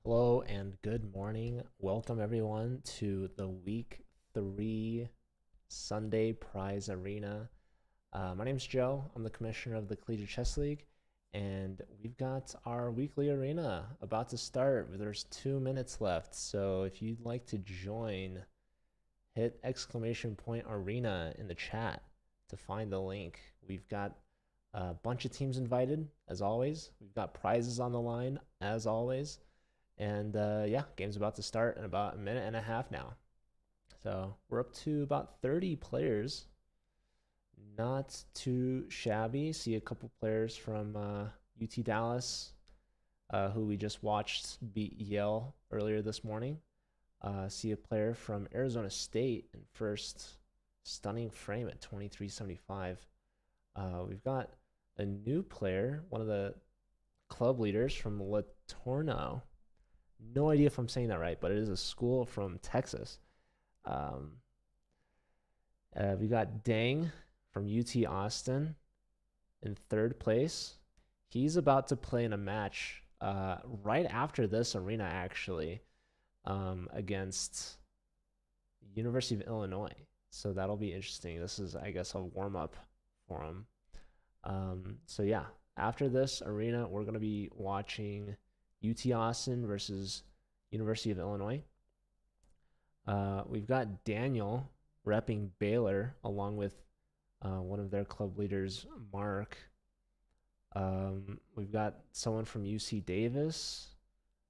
Hello and good morning. Welcome everyone to the week 3 Sunday Prize Arena. My name's Joe. I'm the commissioner of the Collegiate Chess League, and we've got our weekly arena about to start. There's 2 minutes left, so if you'd like to join, hit !arena in the chat to find the link. We've got a bunch of teams invited, as always. We've got prizes on the line, as always. And yeah, game's about to start in about a minute and a half now. So we're up to about 30 players. Not too shabby. See a couple players from UT Dallas, who we just watched beat Yale earlier this morning. See a player from Arizona State in first stunning frame at 23.75. We've got a new player, one of the club leaders from Latorno. No idea if I'm saying that right, but it is a school from Texas. We got Dang from UT Austin in third place. He's about to play in a match right after this arena, actually, against University of Illinois. So that'll be interesting. This is, I guess, a warm-up for him. So yeah, after this arena, we're going to be watching UT Austin versus University of Illinois. We've got Daniel repping Baylor along with one of their club leaders, Mark. We've got someone from UC Davis,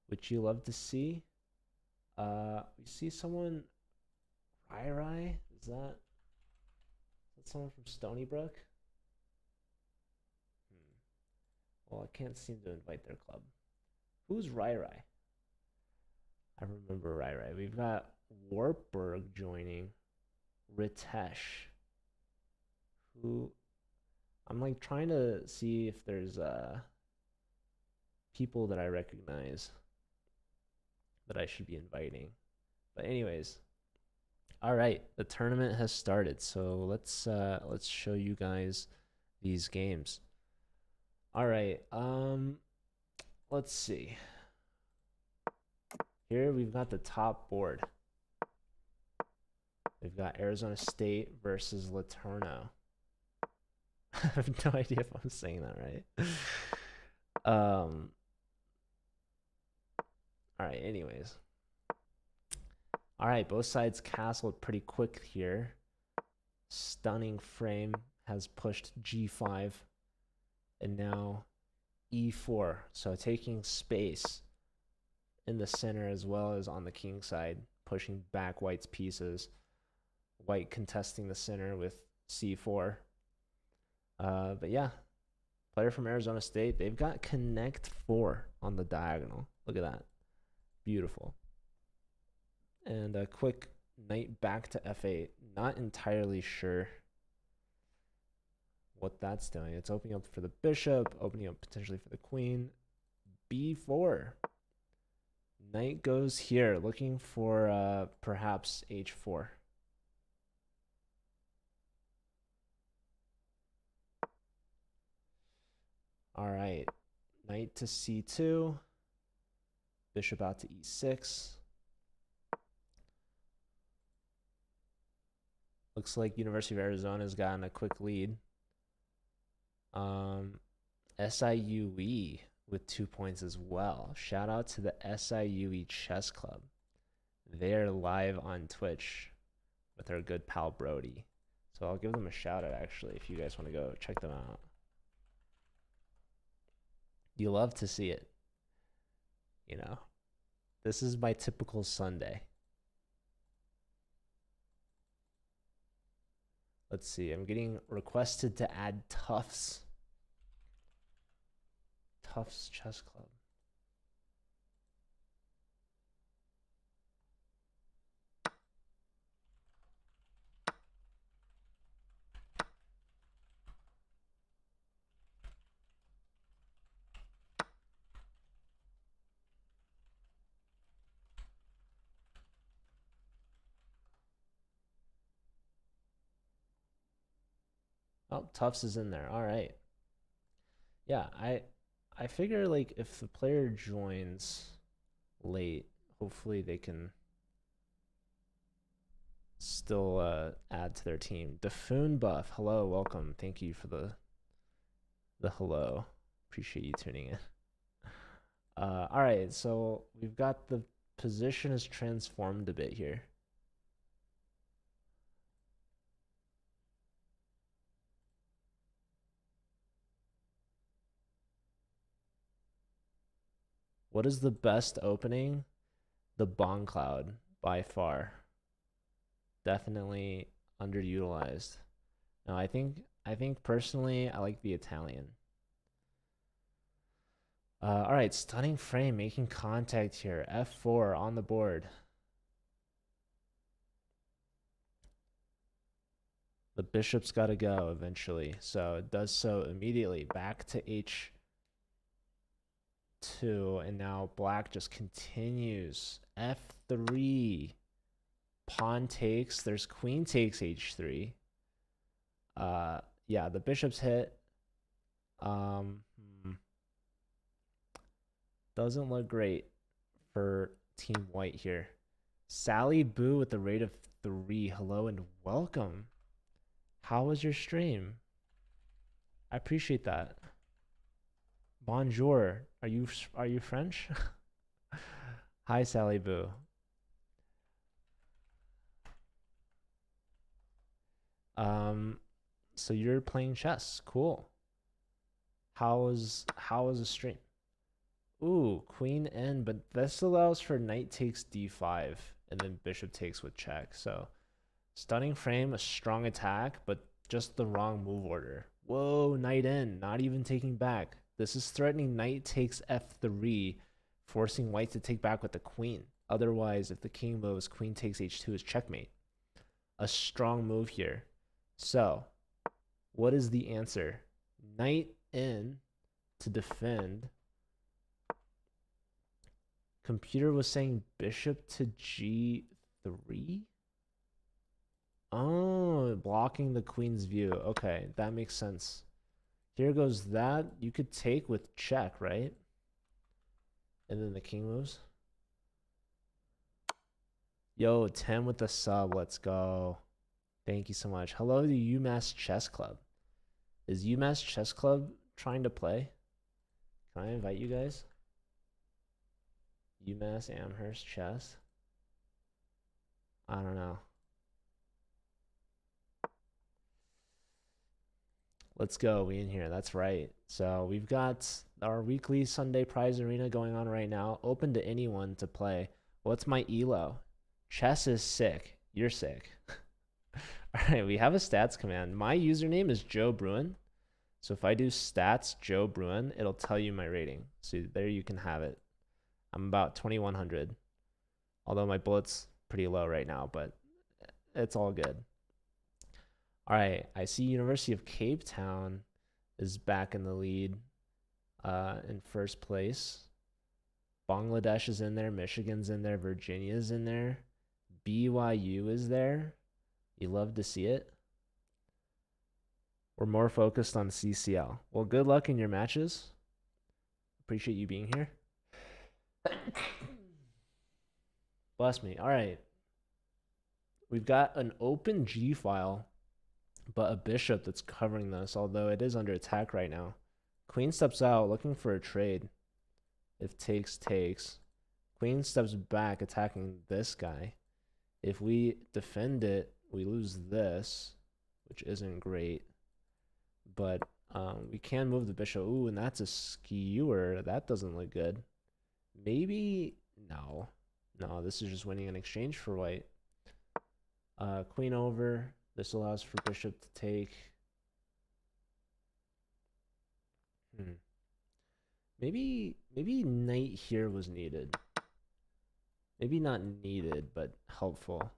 which you love to see. We see someone, Rai. Is that someone from Stony Brook? Well, I can't seem to invite their club. Who's Rai? I remember Rai. We've got Wartburg joining. Ritesh. Who I'm like trying to see if there's people that I recognize that I should be inviting. But anyways, all right, the tournament has started. So let's show you guys these games. All right, let's see. Here we've got the top board. We've got Arizona State versus Laterno. I have no idea if I'm saying that right. All right, anyways. All right, both sides castled pretty quick here. Stunning frame has pushed G5 and now E4. So taking space in the center as well as on the king side, pushing back White's pieces. White contesting the center with C4. But yeah, player from Arizona State, they've got connect 4 on the diagonal. Look at that. Beautiful. And a quick knight back to F8. Not entirely sure what that's doing. It's opening up for the bishop, opening up potentially for the queen. B4. Knight goes here, looking for perhaps H4. All right, knight to C2. Bishop out to E6. Looks like University of Arizona's gotten a quick lead. SIUE with 2 points as well. Shout out to the SIUE Chess Club. They're live on Twitch with our good pal Brody. So I'll give them a shout out actually if you guys want to go check them out. You love to see it. You know, this is my typical Sunday. Let's see, I'm getting requested to add Tufts. Tufts Chess Club. Oh, Tufts is in there. All right. Yeah, I figure like if the player joins late. Hopefully they can still add to their team. Defoon Buff, hello, welcome. Thank you for the hello. Appreciate you tuning in. All right, so we've got the position is transformed a bit here. What is the best opening? The Bong Cloud by far. Definitely underutilized. No, I think personally I like the Italian. All right, stunning frame making contact here. F4 on the board. The bishop's got to go eventually, so it does so immediately. Back to H2, and now black just continues. F3. Pawn takes. There's queen takes H3. Yeah, the bishop's hit. Doesn't look great for Team White here. Sally Boo with the rate of 3. Hello and welcome. How was your stream? I appreciate that. Bonjour. Are you French? Hi, Sally Boo. So you're playing chess. Cool. How was the stream? Ooh, queen N, but this allows for knight takes d5 and then bishop takes with check. So stunning frame, a strong attack, but just the wrong move order. Whoa, knight N, not even taking back. This is threatening knight takes f3, forcing white to take back with the queen. Otherwise, if the king moves, queen takes h2 is checkmate. A strong move here. So, what is the answer? Knight N to defend. Computer was saying bishop to g3? Oh, blocking the queen's view. Okay, that makes sense. Here goes that. You could take with check, right? And then the king moves. Yo, 10 with the sub. Let's go. Thank you so much. Hello to UMass Chess Club. Is UMass Chess Club trying to play? Can I invite you guys? UMass Amherst Chess? I don't know. Let's go. We in here. That's right. So we've got our weekly Sunday prize arena going on right now. Open to anyone to play. What's my elo? Chess is sick. You're sick. All right, we have a stats command. My username is Joe Bruin. So if I do stats Joe Bruin, it'll tell you my rating. So there you can have it. I'm about 2100. Although my bullet's pretty low right now, but it's all good. All right, I see University of Cape Town is back in the lead in first place. Bangladesh is in there, Michigan's in there, Virginia's in there, BYU is there. You love to see it. We're more focused on CCL. Well, good luck in your matches. Appreciate you being here. Bless me. All right. We've got an open G file, but a bishop that's covering this, although it is under attack right now. Queen steps out looking for a trade. If takes, takes. Queen steps back attacking this guy. If we defend it, we lose this, which isn't great. But we can move the bishop. Ooh, and that's a skewer. That doesn't look good. Maybe, no. No, this is just winning an exchange for white. Queen over. This allows for bishop to take. Maybe knight here was needed. Maybe not needed, but helpful.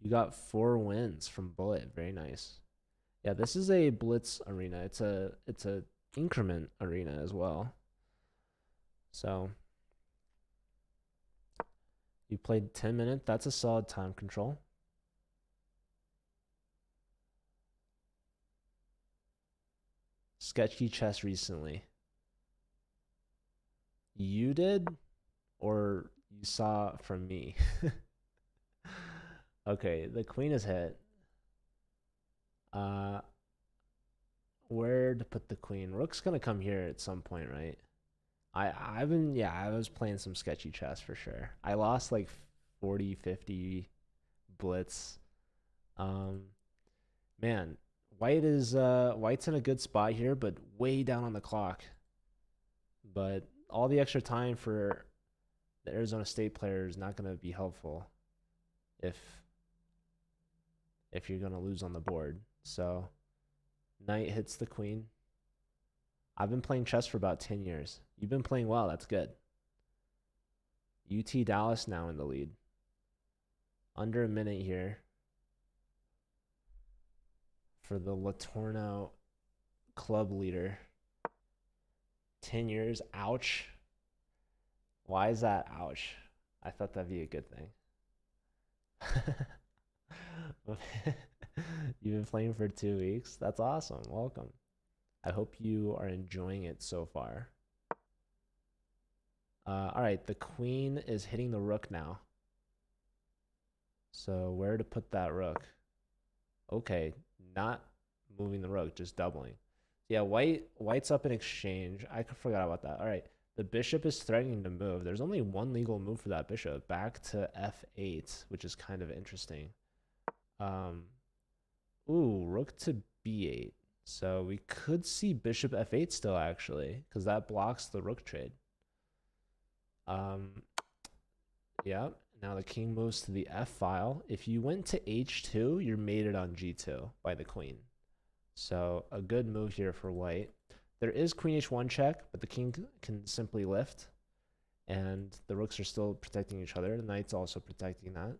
You got 4 wins from Bullet. Very nice. Yeah, this is a blitz arena. It's a increment arena as well. So you played 10 minutes. That's a solid time control. Sketchy chess recently. you did or you saw from me? Okay, the queen is hit. Uh, where to put the queen? Rook's gonna come here at some point, right? I've been yeah, I was playing some sketchy chess for sure. I lost like 40, 50 blitz. Um, man, white's in a good spot here, but way down on the clock. But all the extra time for the Arizona State player is not going to be helpful if you're going to lose on the board. So, knight hits the queen. I've been playing chess for about 10 years. You've been playing well. That's good. UT Dallas now in the lead. Under a minute here for the Latorno club leader. 10 years. Ouch. Why is that ouch? I thought that'd be a good thing. You've been playing for 2 weeks? That's awesome. Welcome. I hope you are enjoying it so far. All right, the queen is hitting the rook now. So where to put that rook? Okay, not moving the rook, just doubling. Yeah, white's up in exchange. I forgot about that. All right, the bishop is threatening to move. There's only one legal move for that bishop, back to f8, which is kind of interesting. Ooh, rook to b8. So we could see bishop f8 still, actually, because that blocks the rook trade. Yeah, now the king moves to the f file. If you went to h2, you're mated on g2 by the queen. So a good move here for white. There is queen h1 check, but the king can simply lift, and the rooks are still protecting each other. The knight's also protecting that.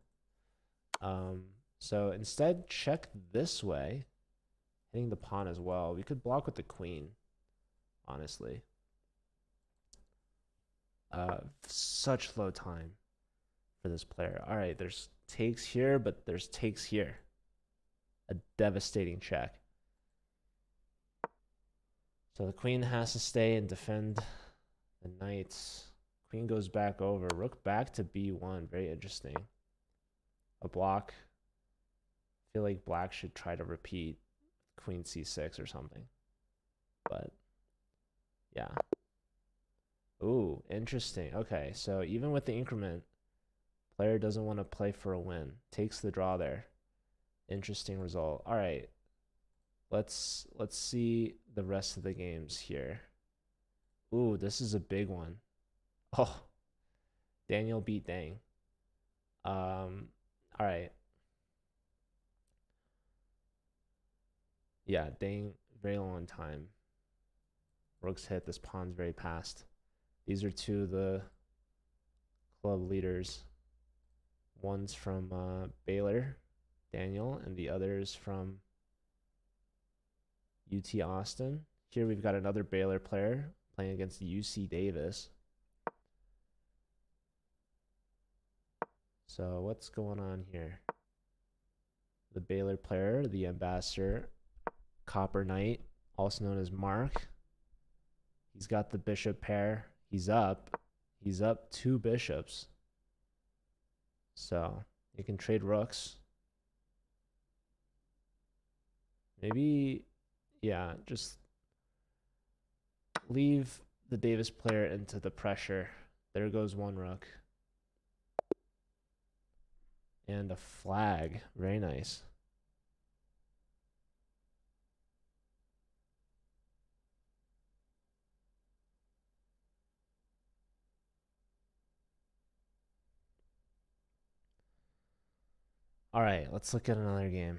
So instead, check this way, hitting the pawn as well. We could block with the queen, honestly. Such low time for this player. All right, there's takes here, but there's takes here. A devastating check. So the queen has to stay and defend the knights. Queen goes back over. Rook back to b1. Very interesting. A block. I feel like black should try to repeat queen c6 or something. But yeah. Ooh, interesting. Okay, so even with the increment, player doesn't want to play for a win. Takes the draw there. Interesting result. All right. Let's see the rest of the games here. Ooh, this is a big one. Oh, Daniel beat Dang. All right. Yeah, Dang, very long time. Rook's hit. This pawn's very passed. These are two of the club leaders. One's from Baylor, Daniel, and the other's from UT Austin. Here we've got another Baylor player playing against UC Davis. So what's going on here? The Baylor player, the ambassador, Copper Knight, also known as Mark. He's got the bishop pair. He's up. He's up 2 bishops. So you can trade rooks. Maybe, yeah, just leave the Davis player into the pressure. There goes one rook. And a flag. Very nice. All right, let's look at another game.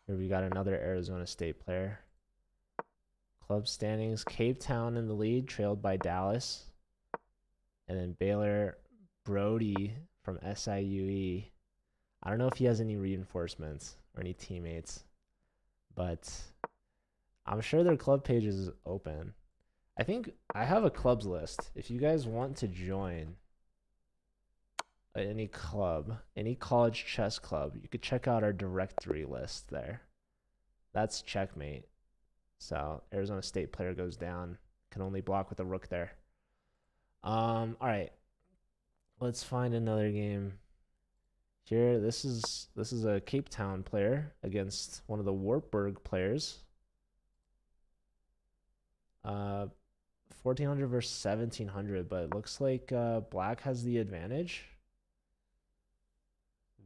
Here we got another Arizona State player. Club standings, Cape Town in the lead, trailed by Dallas. And then Baylor Brody from SIUE. I don't know if he has any reinforcements or any teammates, but I'm sure their club page is open. I think I have a clubs list. If you guys want to join any club, any college chess club, you could check out our directory list there. That's checkmate. So Arizona State player goes down. Can only block with a rook there. All right. Let's find another game. Here, this is a Cape Town player against one of the Wartburg players. 1400 versus 1700, but it looks like black has the advantage.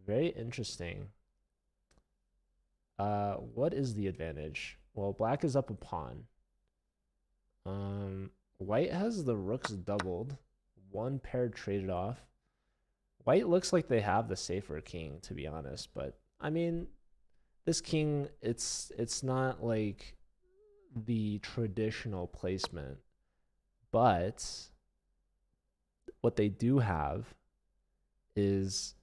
Very interesting. What is the advantage? Well, black is up a pawn. White has the rooks doubled. One pair traded off. White looks like they have the safer king, to be honest, but I mean, this king, it's not like the traditional placement, but what they do have is,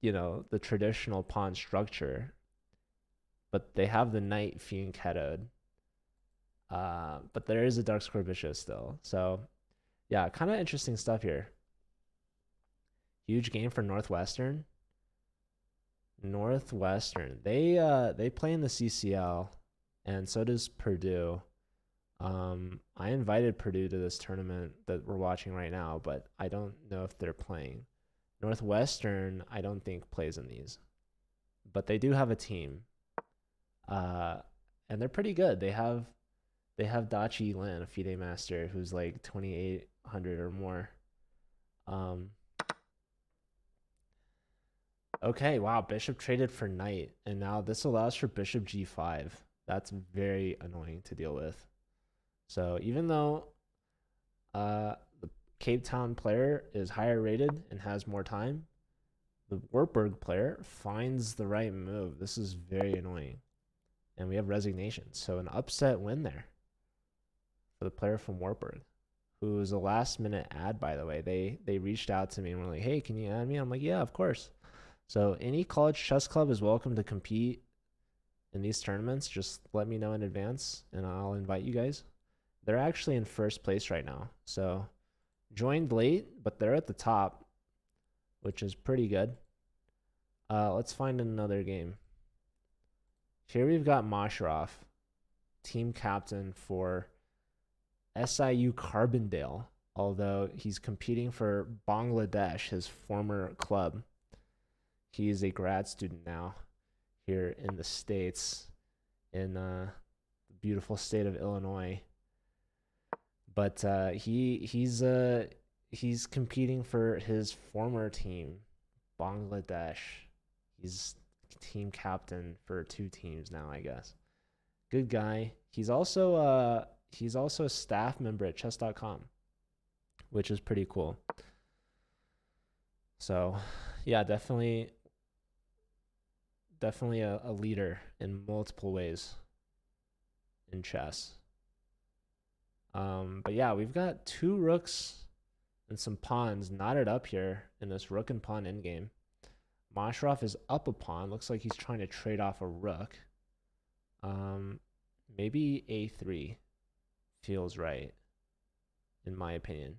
the traditional pawn structure, but they have the knight fianchettoed. But there is a dark square bishop still. So, yeah, kind of interesting stuff here. Huge game for Northwestern. They play in the CCL, and so does Purdue. I invited Purdue to this tournament that we're watching right now, but I don't know if they're playing. Northwestern, I don't think plays in these, but they do have a team, and they're pretty good. They have Dachi Lin, a FIDE master, who's like 2,800 or more. Okay, wow, bishop traded for knight, and now this allows for bishop g5. That's very annoying to deal with. So even though the Cape Town player is higher rated and has more time, the Wartburg player finds the right move. This is very annoying. And we have resignation. So an upset win there for the player from Wartburg, who was a last minute ad, by the way. They reached out to me and were like, hey, can you add me? I'm like, yeah, of course. So any college chess club is welcome to compete in these tournaments. Just let me know in advance and I'll invite you guys. They're actually in first place right now. So joined late, but they're at the top, which is pretty good. Let's find another game. Here we've got Masharov, team captain for SIU Carbondale, although he's competing for Bangladesh, his former club. He is a grad student now here in the States, in the beautiful state of Illinois. But he's competing for his former team, Bangladesh. He's team captain for 2 teams now, I guess. Good guy. He's also a staff member at chess.com, which is pretty cool. So, yeah, definitely a leader in multiple ways in chess. But yeah, we've got 2 rooks and some pawns knotted up here in this rook and pawn endgame. Masharov is up a pawn. Looks like he's trying to trade off a rook. Maybe a3 feels right, in my opinion.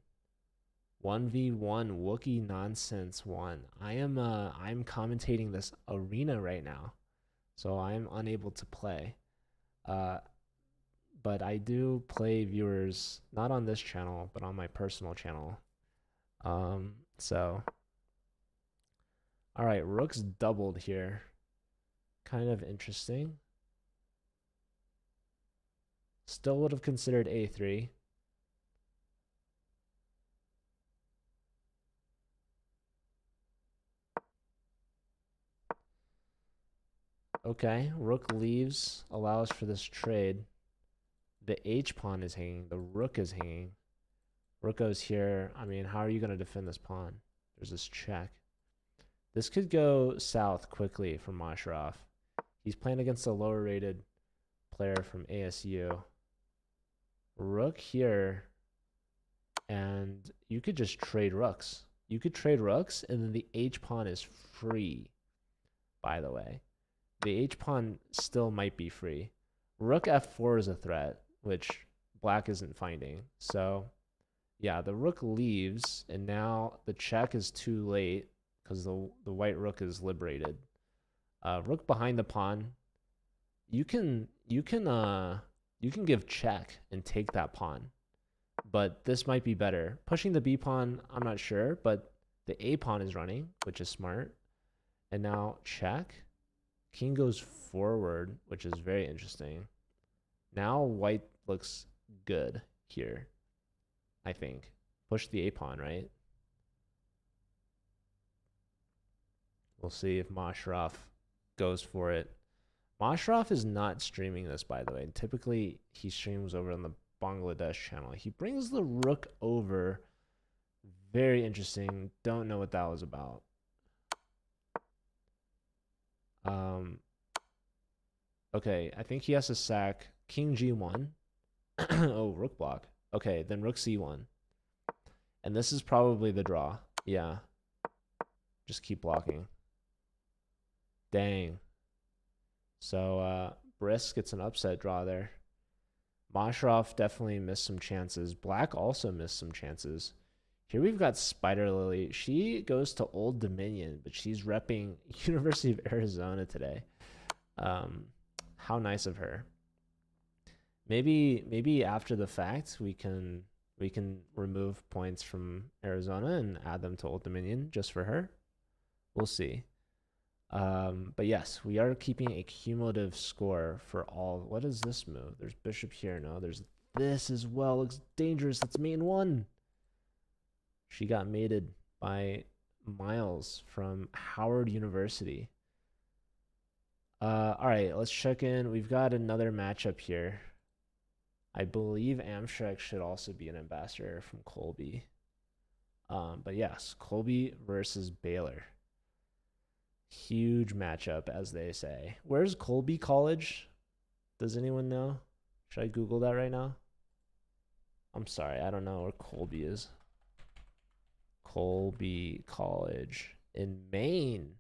1v1 Wookiee nonsense 1. I'm commentating this arena right now, so I'm unable to play. But I do play viewers, not on this channel, but on my personal channel. So, all right, rook's doubled here. Kind of interesting. Still would have considered a3. Okay, rook leaves, allows for this trade. The h pawn is hanging, the rook is hanging. Rook goes here. I mean, how are you going to defend this pawn? There's this check. This could go south quickly for Masharov. He's playing against a lower rated player from ASU. Rook here, and you could just trade rooks. You could trade rooks, and then the h pawn is free, by the way. The h pawn still might be free. Rook f4 is a threat, which black isn't finding. So, yeah, the rook leaves, and now the check is too late because the white rook is liberated. Rook behind the pawn. you can give check and take that pawn, but this might be better. Pushing the B pawn, I'm not sure, but the A pawn is running, which is smart. And now check. King goes forward, which is very interesting. Now white looks good here, I think. Push the A pawn, right? We'll see if Mashraf goes for it. Mashraf is not streaming this, by the way. Typically, he streams over on the Bangladesh channel. He brings the rook over. Very interesting. Don't know what that was about. Okay, I think he has to sack King G1. Oh, rook block. Okay, then rook C1. And this is probably the draw. Yeah. Just keep blocking. Dang. So Brisk gets an upset draw there. Mashraf definitely missed some chances. Black also missed some chances. Here we've got Spider Lily. She goes to Old Dominion, but she's repping University of Arizona today. How nice of her. Maybe after the fact we can remove points from Arizona and add them to Old Dominion just for her. We'll see. But yes, we are keeping a cumulative score for all. What is this move? There's bishop here. No, there's this as well. Looks dangerous. That's main one. She got mated by Miles from Howard University. All right, let's check in. We've got another matchup here. I believe Amstrad should also be an ambassador from Colby. But yes, Colby versus Baylor. Huge matchup, as they say. Where's Colby College? Does anyone know? Should I Google that right now? I'm sorry, I don't know where Colby is. Colby College in Maine.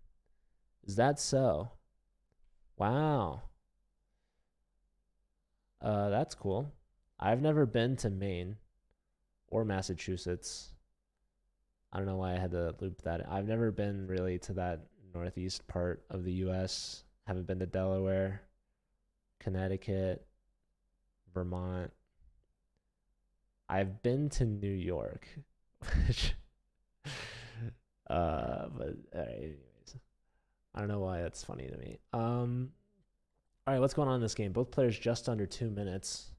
Is that so? Wow. That's cool. I've never been to Maine or Massachusetts. I don't know why I had to loop that. I've never been really to that northeast part of the US. Haven't been to Delaware, Connecticut, Vermont. I've been to New York, which but all right, anyways. I don't know why that's funny to me. All right, what's going on in this game? Both players just under 2 minutes.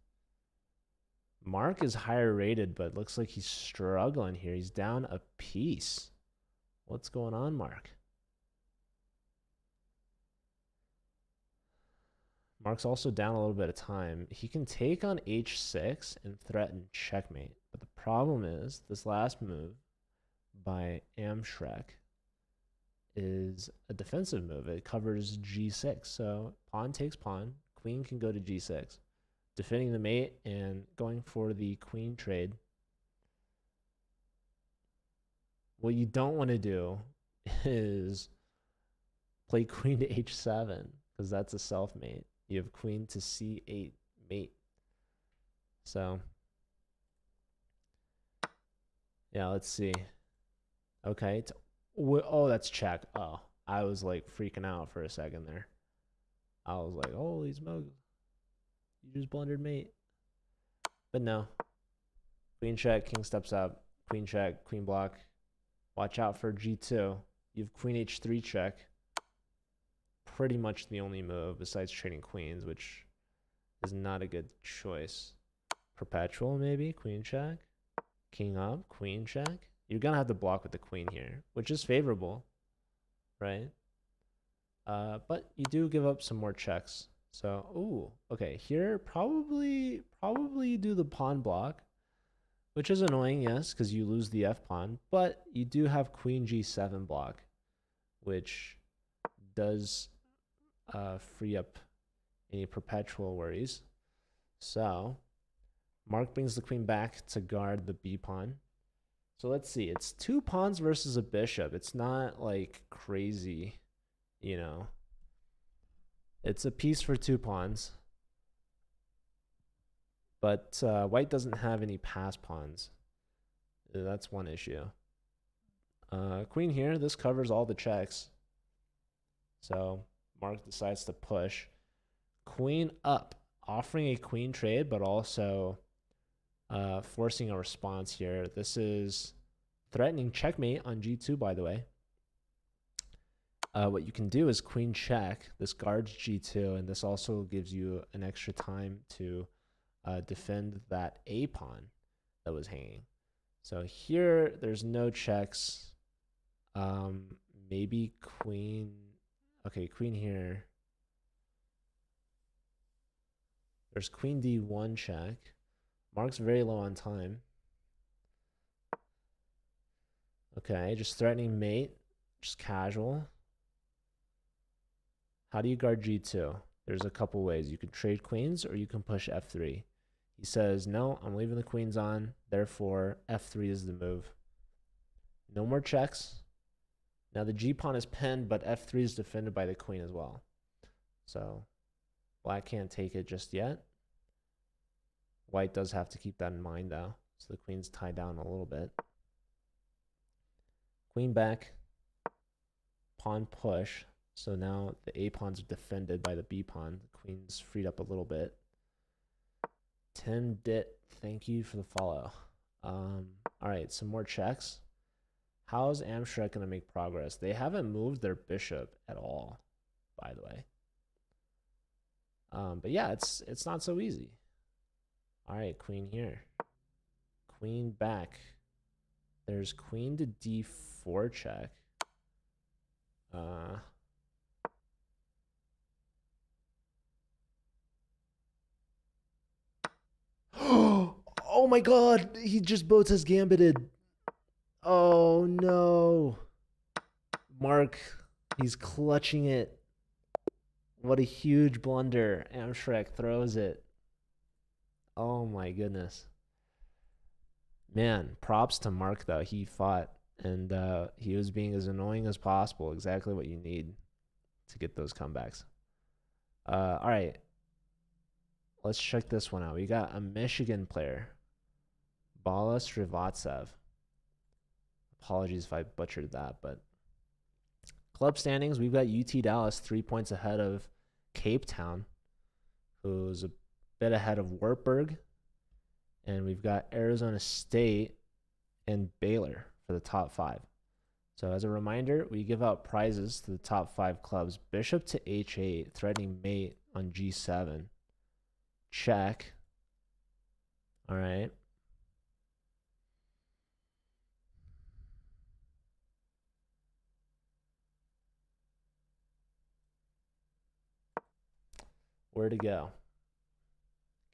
Mark is higher rated, but looks like he's struggling here. He's down a piece. What's going on, Mark? Mark's also down a little bit of time. He can take on h6 and threaten checkmate. But the problem is this last move by Amshrek is a defensive move. It covers g6. So pawn takes pawn. Queen can go to g6. Defending the mate and going for the queen trade. What you don't want to do is play queen to h7 because that's a self-mate. You have queen to c8 mate. So, yeah, let's see. Okay. Oh, that's check. Oh, I was like freaking out for a second there. I was like, holy smokes. You just blundered mate. But no. Queen check, king steps up. Queen check, queen block. Watch out for g2. You have queen h3 check. Pretty much the only move besides trading queens, which is not a good choice. Perpetual, maybe? Queen check. King up, queen check. You're going to have to block with the queen here, which is favorable, right? But you do give up some more checks. So, ooh, okay, here probably you do the pawn block, which is annoying, yes, because you lose the f pawn, but you do have queen g7 block, which does free up any perpetual worries. So, Mark brings the queen back to guard the b pawn. So let's see, it's 2 pawns versus a bishop. It's not like crazy, you know. It's a piece for 2 pawns. But white doesn't have any pass pawns. That's one issue. Queen here, this covers all the checks. So Mark decides to push. Queen up, offering a queen trade, but also forcing a response here. This is threatening checkmate on g2, by the way. What you can do is queen check. This guards g2, and this also gives you an extra time to defend that a pawn that was hanging. So here, there's no checks. Maybe queen. Okay, queen here. There's queen d1 check. Mark's very low on time. Okay, just threatening mate. Just casual. How do you guard g2? There's a couple ways. You can trade queens or you can push f3. He says, no, I'm leaving the queens on. Therefore, f3 is the move. No more checks. Now the g-pawn is pinned, but f3 is defended by the queen as well. So black can't take it just yet. White does have to keep that in mind, though. So the queen's tied down a little bit. Queen back. Pawn push. So now the a pawn's defended by the b pawn. The queen's freed up a little bit. Tim Dit, thank you for the follow. All right, some more checks. How's Amstrad going to make progress? They haven't moved their bishop at all, by the way. But yeah, it's not so easy. All right, queen here. Queen back. There's queen to d4 check. Oh my god, he just Botas gambited. Oh no. Mark, he's clutching it. What a huge blunder. Amstrad throws it. Oh my goodness. Man, props to Mark though. He fought and he was being as annoying as possible. Exactly what you need to get those comebacks. All right. Let's check this one out. We got a Michigan player, Bala Srivatsev. Apologies if I butchered that, but club standings, we've got UT Dallas 3 points ahead of Cape Town, who's a bit ahead of Wartburg. And we've got Arizona State and Baylor for the top 5. So as a reminder, we give out prizes to the top 5 clubs. Bishop to h8, threatening mate on g7. Check. All right. Where to go?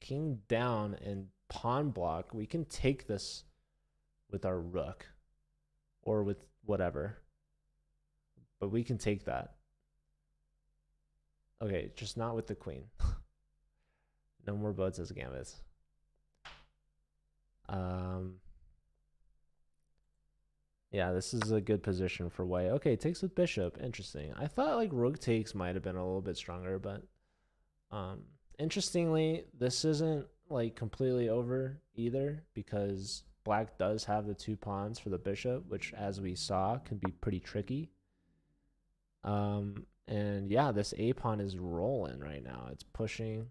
King down and pawn block. We can take this with our rook or with whatever, but we can take that. Okay, just not with the queen. No more boats as gambits. Yeah, this is a good position for white. Okay, takes with bishop. Interesting. I thought like rook takes might have been a little bit stronger, but interestingly, this isn't like completely over either because black does have the 2 pawns for the bishop, which as we saw can be pretty tricky. And yeah, this a pawn is rolling right now. It's pushing.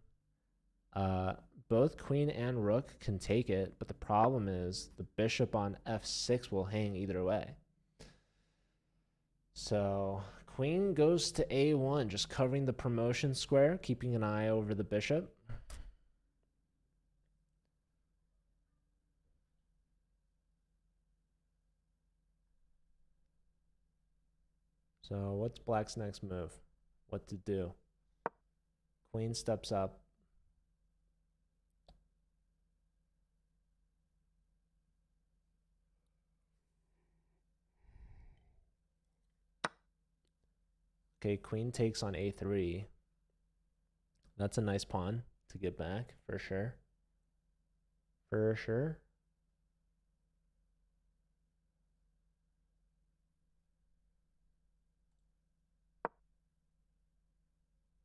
Both queen and rook can take it, but the problem is the bishop on f6 will hang either way. So queen goes to a1, just covering the promotion square, keeping an eye over the bishop. So what's black's next move? What to do? Queen steps up. Okay, queen takes on a3. That's a nice pawn to get back, for sure. For sure.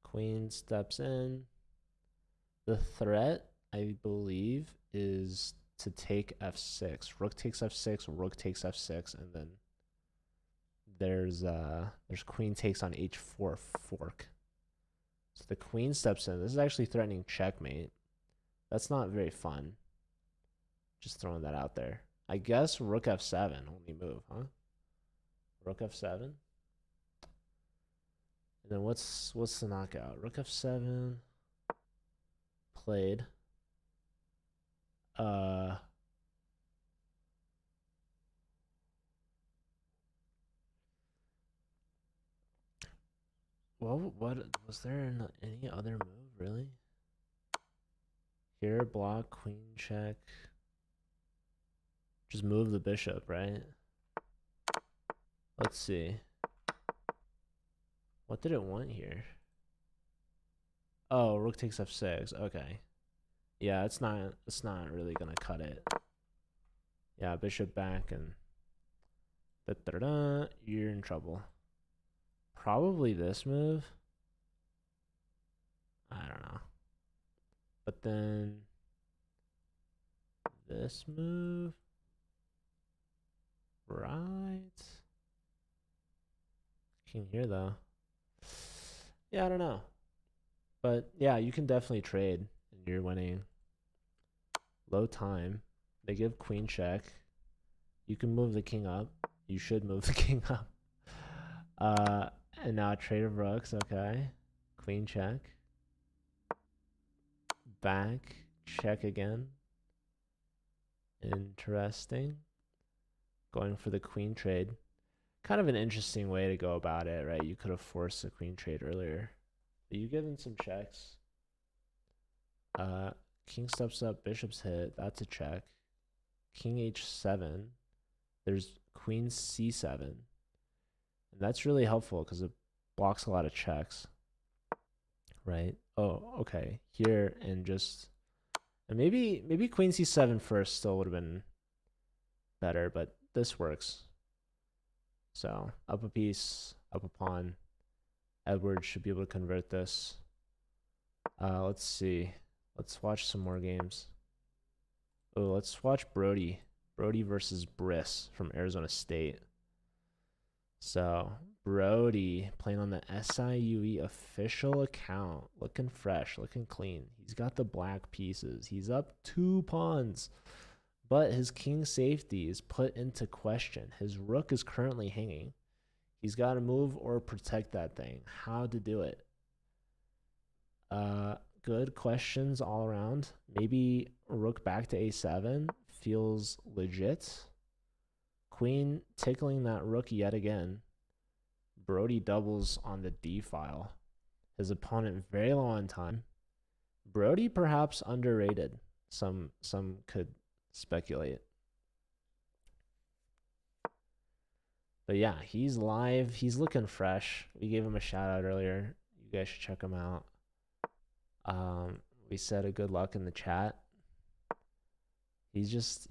Queen steps in. The threat, I believe, is to take f6. Rook takes f6, rook takes f6, and then there's queen takes on h4 fork. So the queen steps in. This is actually threatening checkmate. That's not very fun. Just throwing that out there. I guess rook f7 only move, huh? Rook f7. And then what's the knockout? Rook f7 played. Well, what was there any other move really? Here, block, queen check. Just move the bishop, right? Let's see. What did it want here? Oh, rook takes f6. Okay. Yeah, it's not really gonna cut it. Yeah, bishop back and you're in trouble. Probably this move. I don't know. But then this move. Right. King here though. Yeah, I don't know. But yeah, you can definitely trade and you're winning. Low time. They give queen check. You can move the king up. You should move the king up. And now trade of rooks, okay. Queen check. Back. Check again. Interesting. Going for the queen trade. Kind of an interesting way to go about it, right? You could have forced the queen trade earlier. But you give him some checks. King steps up, bishop's hit. That's a check. King h7. There's queen c7. And that's really helpful because it blocks a lot of checks. Right? Oh, okay. Here and just... And maybe queen c7 first still would have been better, but this works. So, up a piece, up a pawn. Edward should be able to convert this. Let's see. Let's watch some more games. Oh, let's watch Brody. Brody versus Briss from Arizona State. So, Brody playing on the SIUE official account. Looking fresh, looking clean. He's got the black pieces. He's up 2 pawns. But his king safety is put into question. His rook is currently hanging. He's got to move or protect that thing. How to do it? Good questions all around. Maybe rook back to a7 feels legit. Queen tickling that rook yet again. Brody doubles on the d file. His opponent very low on time. Brody perhaps underrated. Some could speculate. But yeah, he's live. He's looking fresh. We gave him a shout out earlier. You guys should check him out. We said a good luck in the chat. He's just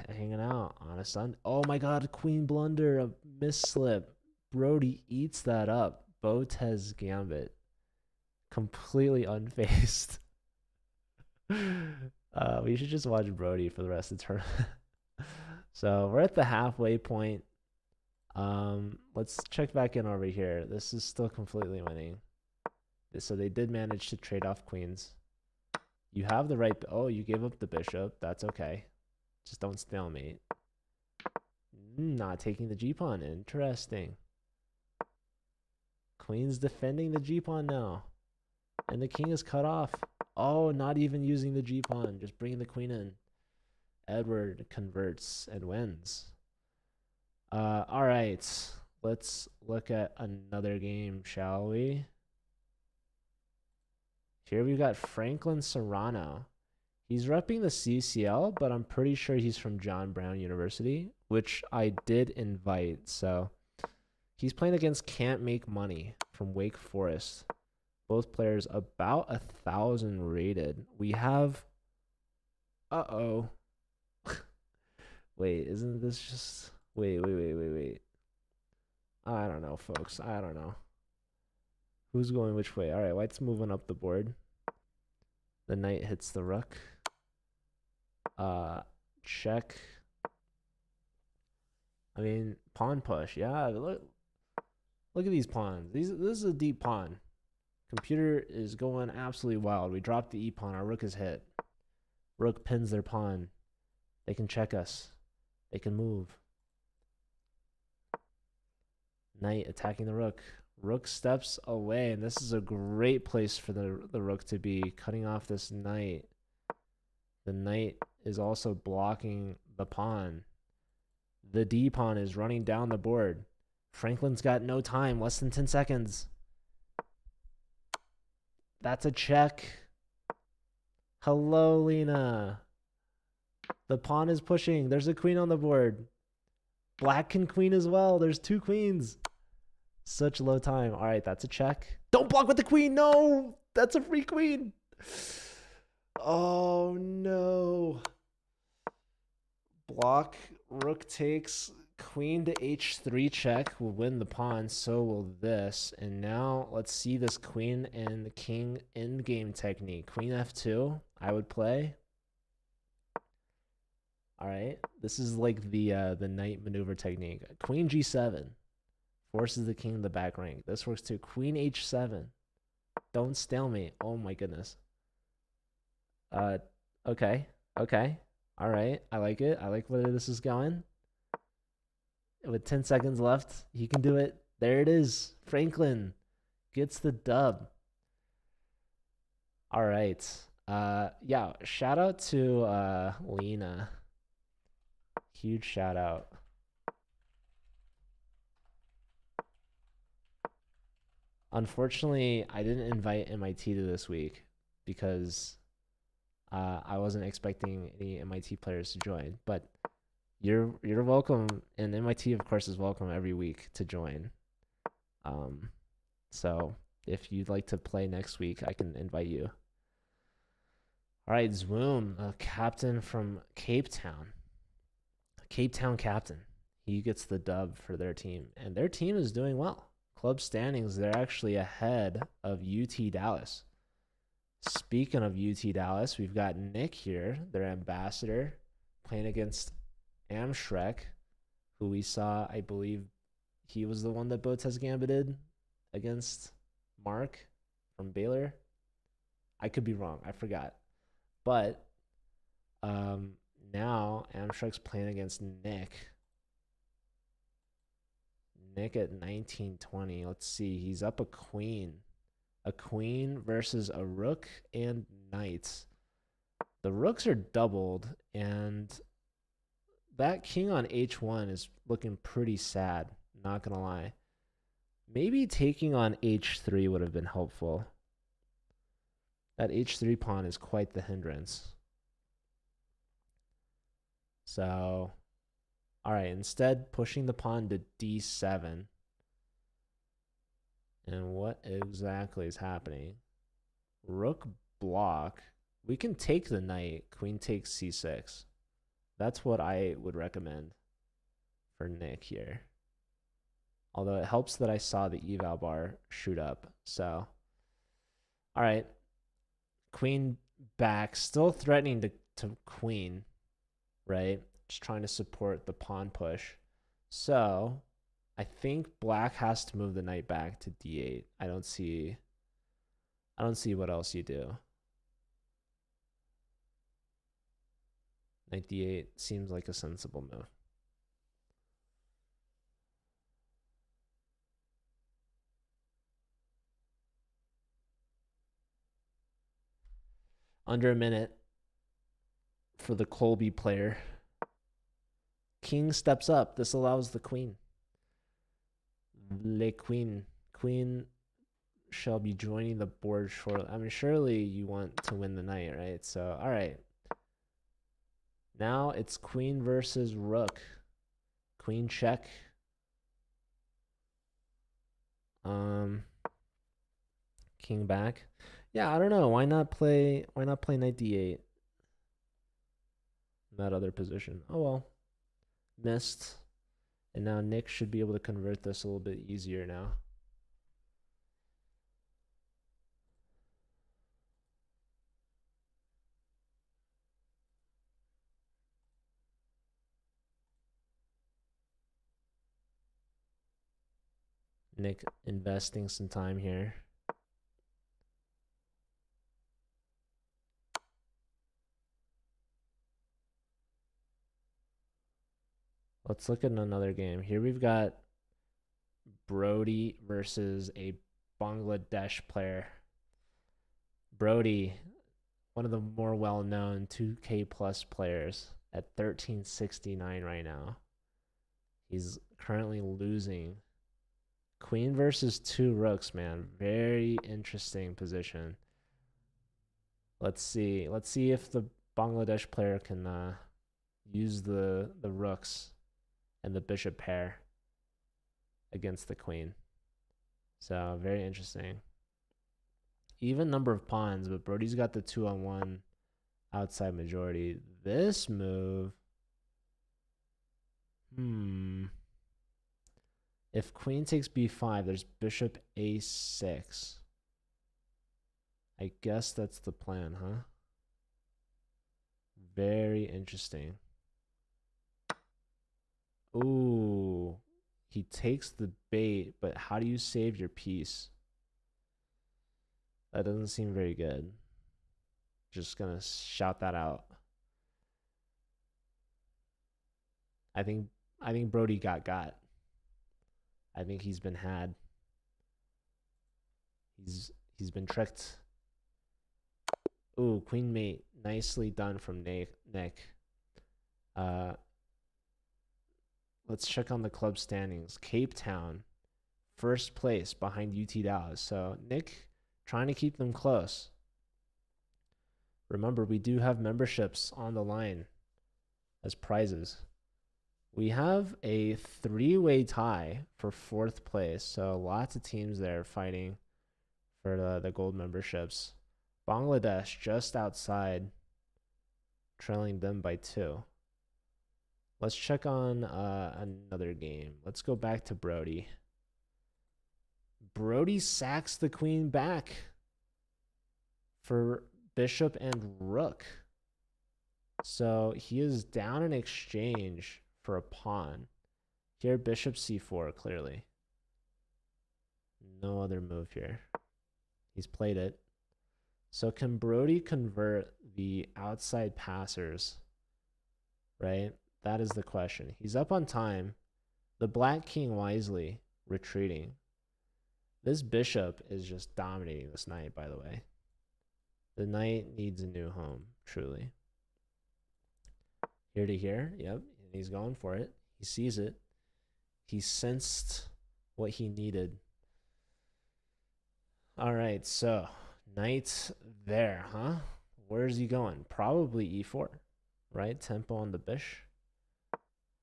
hanging out on a Sunday. Oh my God, queen blunder, a misslip. Brody eats that up. Botez gambit, completely unfazed. We should just watch Brody for the rest of the tournament. So we're at the halfway point. Let's check back in over here. This is still completely winning. So they did manage to trade off queens. You have the right... Oh, you gave up the bishop. That's okay. Just don't stalemate. Not taking the g-pawn. Interesting. Queen's defending the g-pawn now. And the king is cut off. Oh, not even using the g-pawn. Just bringing the queen in. Edward converts and wins. All right. Let's look at another game, shall we? Here we've got Franklin Serrano. He's repping the CCL, but I'm pretty sure he's from John Brown University, which I did invite. So he's playing against Can't Make Money from Wake Forest. Both players about 1,000 rated. We have... Uh-oh. Wait, isn't this just... Wait. I don't know, folks. I don't know. Who's going which way? All right, white's moving up the board. The knight hits the rook. Check. I mean, pawn push. Yeah, look at these pawns. This is a deep pawn Computer is going absolutely wild. We dropped the e-pawn. Our rook is hit. Rook pins their pawn. They can check us. They can move. Knight attacking the rook. Rook steps away, and this is a great place for the rook to be, cutting off this knight. The knight is also blocking the pawn. The D pawn is running down the board. Franklin's got no time, less than 10 seconds. That's a check. Hello, Lena. The pawn is pushing. There's a queen on the board. Black can queen as well. There's 2 queens. Such low time. All right, that's a check. Don't block with the queen. No, that's a free queen. Oh, no. Block. Rook takes. Queen to h3 check will win the pawn. So will this. And now let's see this queen and the king endgame technique. Queen f2, I would play. All right. This is like the knight maneuver technique. Queen g7. Forces the king in the back rank. This works too. Queen h7. Don't stalemate. Oh my goodness. Okay. Okay. All right. I like it. I like where this is going. With 10 seconds left, he can do it. There it is. Franklin gets the dub. All right. Yeah, shout out to Lena. Huge shout out. Unfortunately, I didn't invite MIT to this week because I wasn't expecting any MIT players to join. But you're welcome, and MIT of course is welcome every week to join. So if you'd like to play next week, I can invite you. All right, Zwoom, a captain from Cape Town. Cape Town captain. He gets the dub for their team, and their team is doing well. Club standings, they're actually ahead of UT Dallas. Speaking of UT Dallas, we've got Nick here, their ambassador, playing against Amshrek, who we saw, I believe he was the one that Botez gambited against Mark from Baylor. I could be wrong. I forgot. But now Amshrek's playing against Nick. Nick at 1920. Let's see. He's up a queen. A queen versus a rook and knight. The rooks are doubled, and that king on h1 is looking pretty sad. Not going to lie. Maybe taking on h3 would have been helpful. That h3 pawn is quite the hindrance. So, all right, instead pushing the pawn to d7. And what exactly is happening? Rook block. We can take the knight. Queen takes c6. That's what I would recommend for Nick here. Although it helps that I saw the eval bar shoot up. So, all right. Queen back. Still threatening to queen, right? Just trying to support the pawn push. So, I think black has to move the knight back to d8. I don't see what else you do. Knight d8 seems like a sensible move. Under a minute for the Colby player. King steps up. This allows the queen. Le queen. Queen shall be joining the board shortly. I mean, surely you want to win the knight, right? So, all right. Now it's queen versus rook. Queen check. King back. Yeah, I don't know. Why not play knight d8 in that other position? Oh well. Missed. And now Nick should be able to convert this a little bit easier now. Nick investing some time here. Let's look at another game. Here we've got Brody versus a Bangladesh player. Brody, one of the more well-known 2K plus players at 1369 right now. He's currently losing. Queen versus two rooks, man. Very interesting position. Let's see. Let's see if the Bangladesh player can use the rooks and the bishop pair against the queen. So very interesting. Even number of pawns, but Brody's got the 2-on-1 outside majority. This move, if queen takes b5, there's bishop a6. I guess that's the plan, huh? Very interesting. Ooh, he takes the bait, but how do you save your piece? That doesn't seem very good. Just gonna shout that out. I think Brody got. I think he's been had. He's been tricked. Ooh, queen mate. Nicely done from Nick. Let's check on the club standings. Cape Town, first place behind UT Dallas. So Nick trying to keep them close. Remember, we do have memberships on the line as prizes. We have a three-way tie for fourth place. So lots of teams there fighting for the gold memberships. Bangladesh just outside, trailing them by 2. Let's check on another game. Let's go back to Brody. Brody sacks the queen back for bishop and rook. So he is down in exchange for a pawn. Here, bishop c4, clearly. No other move here. He's played it. So can Brody convert the outside passers, right? That is the question. He's up on time. The black king wisely retreating. This bishop is just dominating this knight, by the way. The knight needs a new home, truly. Here to here, yep, and he's going for it. He sees it. He sensed what he needed. All right, so knight there, huh? Where's he going? Probably e4, right? Tempo on the bish.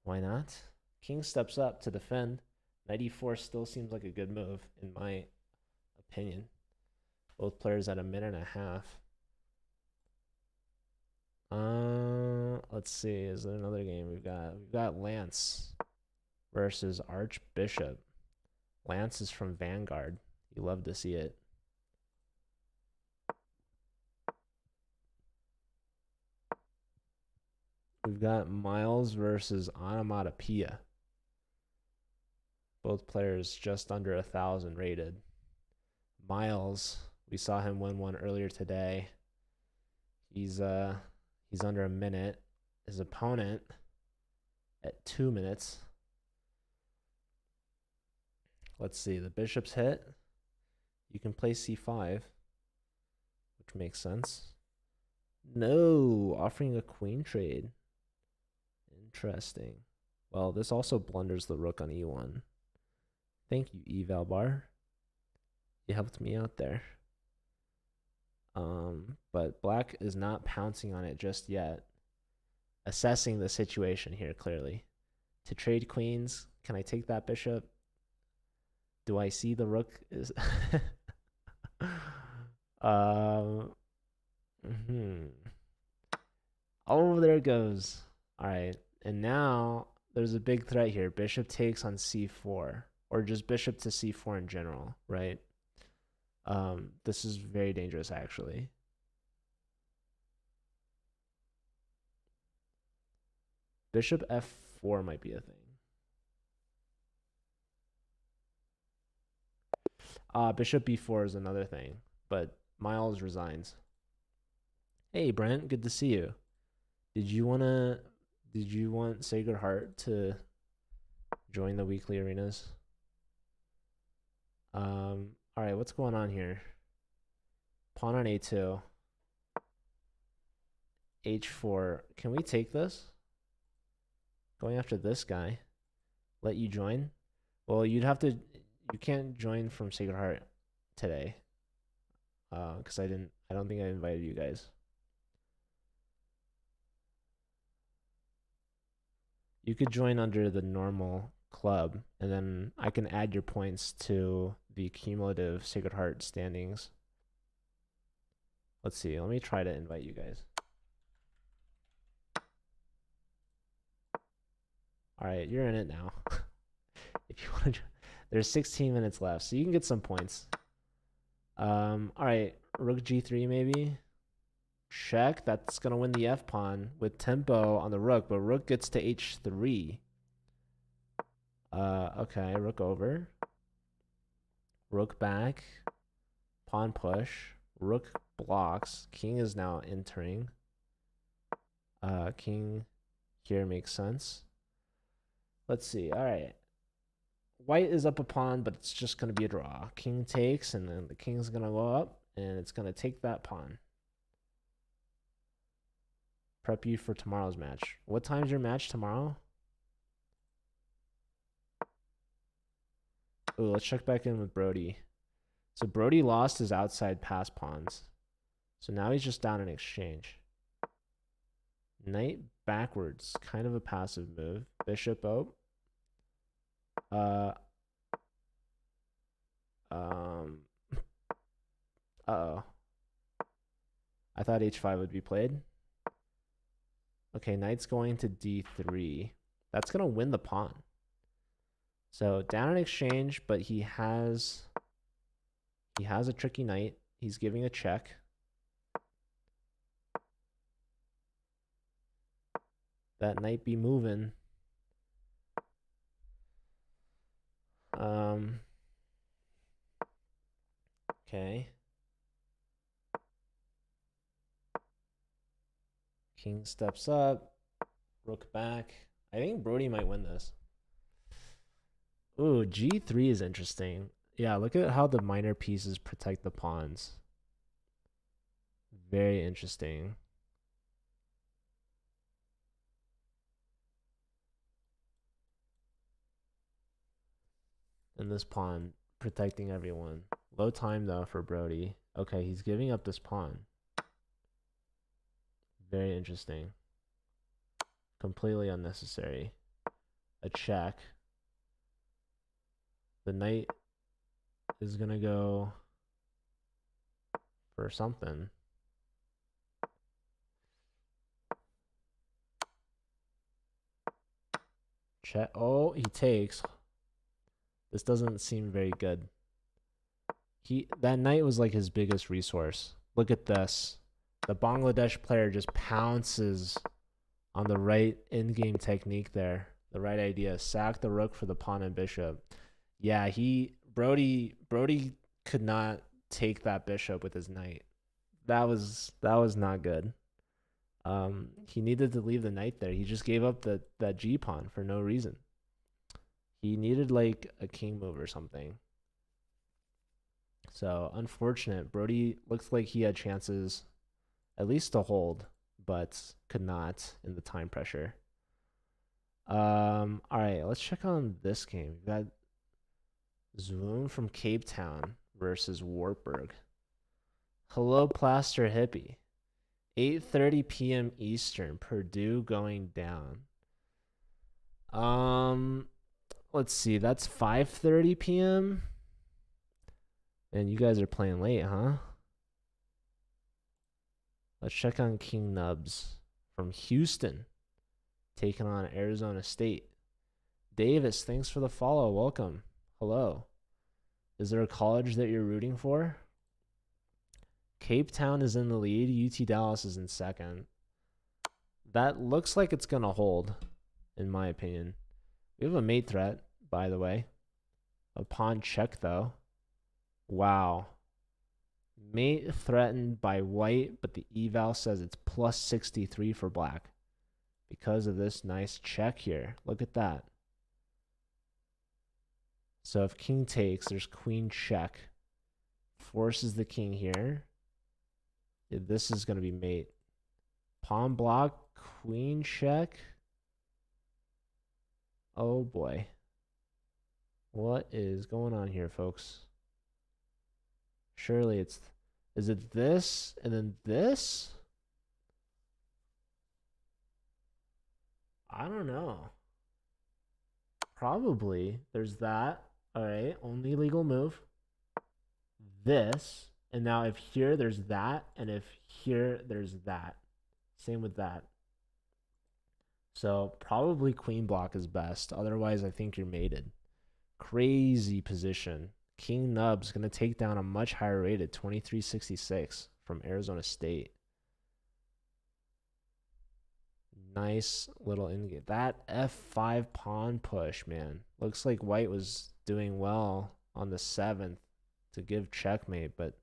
Why not? King steps up to defend. Knight e4 still seems like a good move, in my opinion. Both players at a minute and a half. Let's see. Is there another game we've got Lance versus Archbishop. Lance is from Vanguard. You love to see it. We've got Miles versus Onomatopoeia. Both players just under 1,000 rated. Miles, we saw him win one earlier today. He's under a minute. His opponent at 2 minutes. Let's see. The bishop's hit. You can play c5, which makes sense. No, offering a queen trade. Interesting. Well, this also blunders the rook on e1. Thank you, eval bar. You helped me out there. But black is not pouncing on it just yet. Assessing the situation here clearly. To trade queens, can I take that bishop? Do I see the rook is Oh, there it goes. All right. And now there's a big threat here. Bishop takes on c4, or just bishop to c4 in general, right? This is very dangerous, actually. Bishop f4 might be a thing. Bishop b4 is another thing, but Miles resigns. Hey, Brent, good to see you. Did you want Sacred Heart to join the weekly arenas. All right, what's going on here? Pawn on a2. h4. Can we take this? Going after this guy. Let you join? Well, you'd have to. You can't join from Sacred Heart today. Because I don't think I invited you guys. You could join under the normal club, and then I can add your points to the cumulative Sacred Heart standings. Let's see. Let me try to invite you guys. All right, you're in it now. If you want to, there's 16 minutes left, so you can get some points. All right, rook g3 maybe. Check. That's gonna win the f pawn with tempo on the rook, but rook gets to h3. Okay, rook over. Rook back. Pawn push. Rook blocks. King is now entering. King here makes sense. Let's see. All right. White is up a pawn, but it's just going to be a draw. King takes, and then the king's going to go up, and it's going to take that pawn. Prep you for tomorrow's match. What time's your match tomorrow? Oh, let's check back in with Brody. So Brody lost his outside pass pawns. So now he's just down in exchange. Knight backwards, kind of a passive move. Bishop up. Uh-oh. I thought h5 would be played. Okay, knight's going to d3. That's going to win the pawn. So down in exchange, but he has a tricky knight. He's giving a check. That knight be moving. Okay. King steps up. Rook back. I think Brody might win this. Ooh, g3 is interesting. Yeah, look at how the minor pieces protect the pawns. Very interesting. And this pawn protecting everyone. Low time though for Brody. Okay, he's giving up this pawn. Very interesting. Completely unnecessary. A check. The knight is gonna go for something. Check. Oh, he takes. This doesn't seem very good. That knight was like his biggest resource. Look at this. The Bangladesh player just pounces on the right in-game technique there. The right idea. Sack the rook for the pawn and bishop. Yeah, Brody could not take that bishop with his knight. That was not good. He needed to leave the knight there. He just gave up that G pawn for no reason. He needed like a king move or something. So unfortunate. Brody looks like he had chances at least to hold, but could not in the time pressure. All right, let's check on this game. We've got Zoom from Cape Town versus Wartburg. Hello, Plaster Hippie. 8:30 p.m. Eastern. Purdue going down. Let's see. That's 5:30 p.m. And you guys are playing late, huh? Let's check on King Nubs from Houston, taking on Arizona State. Davis, thanks for the follow. Welcome. Hello. Is there a college that you're rooting for? Cape Town is in the lead. UT Dallas is in second. That looks like it's going to hold, in my opinion. We have a mate threat, by the way. A pawn check, though. Wow. Mate threatened by white, but the eval says it's plus 63 for black because of this nice check here. Look at that. So if king takes, there's queen check. Forces the king here. This is going to be mate. Pawn block, queen check. Oh boy. What is going on here, folks? Surely it's... Is it this and then this? I don't know. Probably. There's that. All right. Only legal move. This. And now if here there's that, and if here there's that. Same with that. So probably queen block is best. Otherwise, I think you're mated. Crazy position. King Nub's going to take down a much higher rated 2366 from Arizona State. Nice little in-game. That F5 pawn push, man. Looks like white was doing well on the 7th to give checkmate, but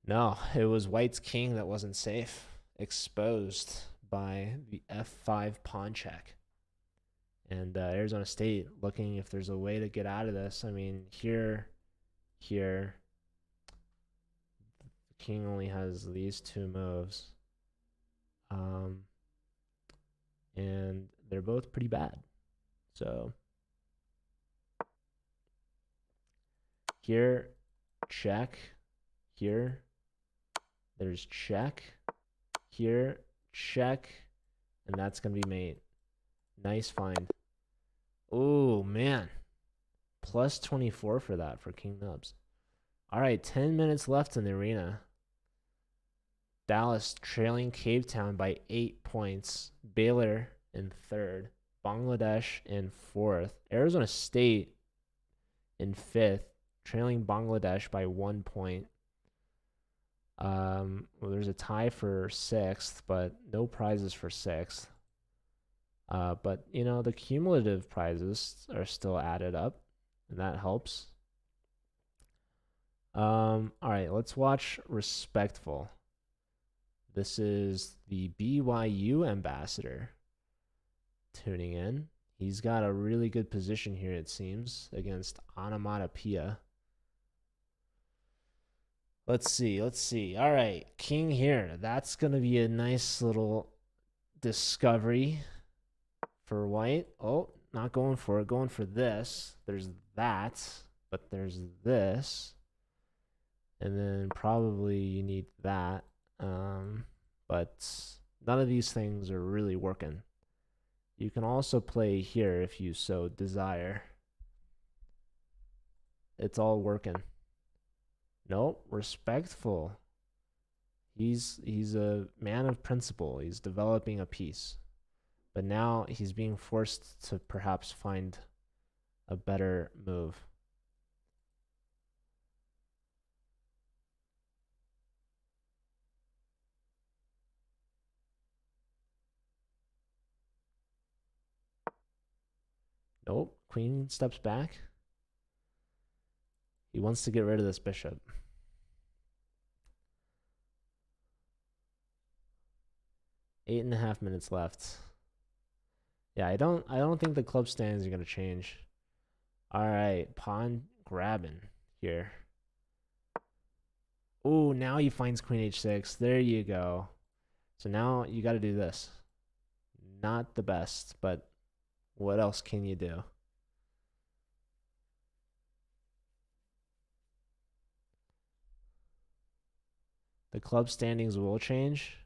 no, it was white's king that wasn't safe. Exposed by the F5 pawn check. And Arizona State looking if there's a way to get out of this. I mean, here, the king only has these two moves. And they're both pretty bad. So here, check. Here, there's check. Here, check. And that's going to be mate. Nice find. Oh, man. Plus 24 for that for King Nubs. All right, 10 minutes left in the arena. Dallas trailing Cape Town by 8 points. Baylor in 3rd. Bangladesh in 4th. Arizona State in 5th, trailing Bangladesh by 1 point. Well, there's a tie for 6th, but no prizes for 6th. But, you know, the cumulative prizes are still added up, and that helps. All right, let's watch Respectful. This is the BYU ambassador tuning in. He's got a really good position here, it seems, against Onomatopoeia. Let's see. All right, king here. That's going to be a nice little discovery for white. Oh, not going for it. Going for this. There's that, but there's this. And then probably you need that. But none of these things are really working. You can also play here if you so desire. It's all working. Nope, Respectful. He's a man of principle. He's developing a piece. But now he's being forced to perhaps find a better move. Nope, queen steps back. He wants to get rid of this bishop. Eight and a half minutes left. Yeah, I don't think the club standings are gonna change. All right, pawn grabbing here. Oh, now he finds queen h6. There you go. So now you got to do this. Not the best, but what else can you do? The club standings will change.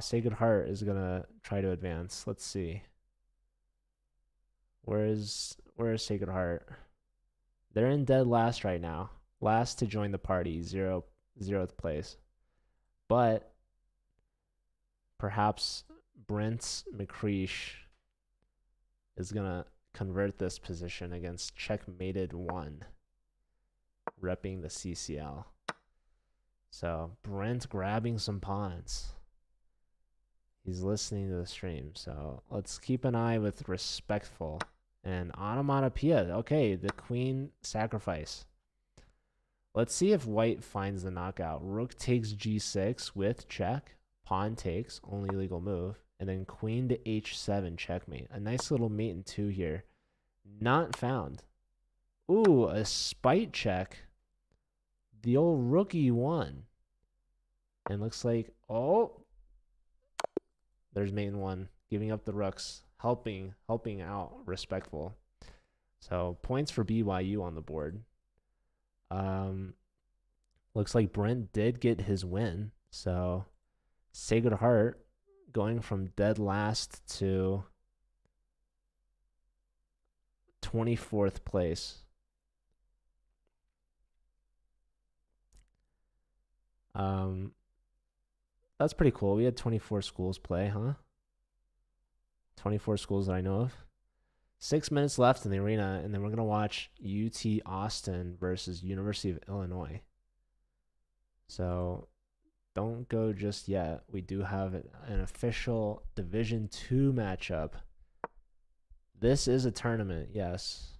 Sacred Heart is going to try to advance. Let's see. Where is Sacred Heart? They're in dead last right now. Last to join the party, 0th place. But perhaps Brent McCreesh is going to convert this position against checkmated 1, repping the CCL. So Brent grabbing some pawns. He's listening to the stream. So let's keep an eye with Respectful. And Onomatopoeia. Okay, the queen sacrifice. Let's see if white finds the knockout. Rook takes g6 with check. Pawn takes, only legal move. and then queen to h7 checkmate. A nice little mate in two here. Not found. Ooh, a spite check. The old rookie won. And looks like, oh, there's mate in one, giving up the rooks, helping out, respectful. So points for BYU on the board. Looks like Brent did get his win. So Sacred Heart going from dead last to 24th place. That's pretty cool. We had 24 schools play, huh? 24 schools that I know of. 6 minutes left in the arena, and then we're going to watch UT Austin versus University of Illinois. So don't go just yet. We do have an official Division II matchup. This is a tournament, yes.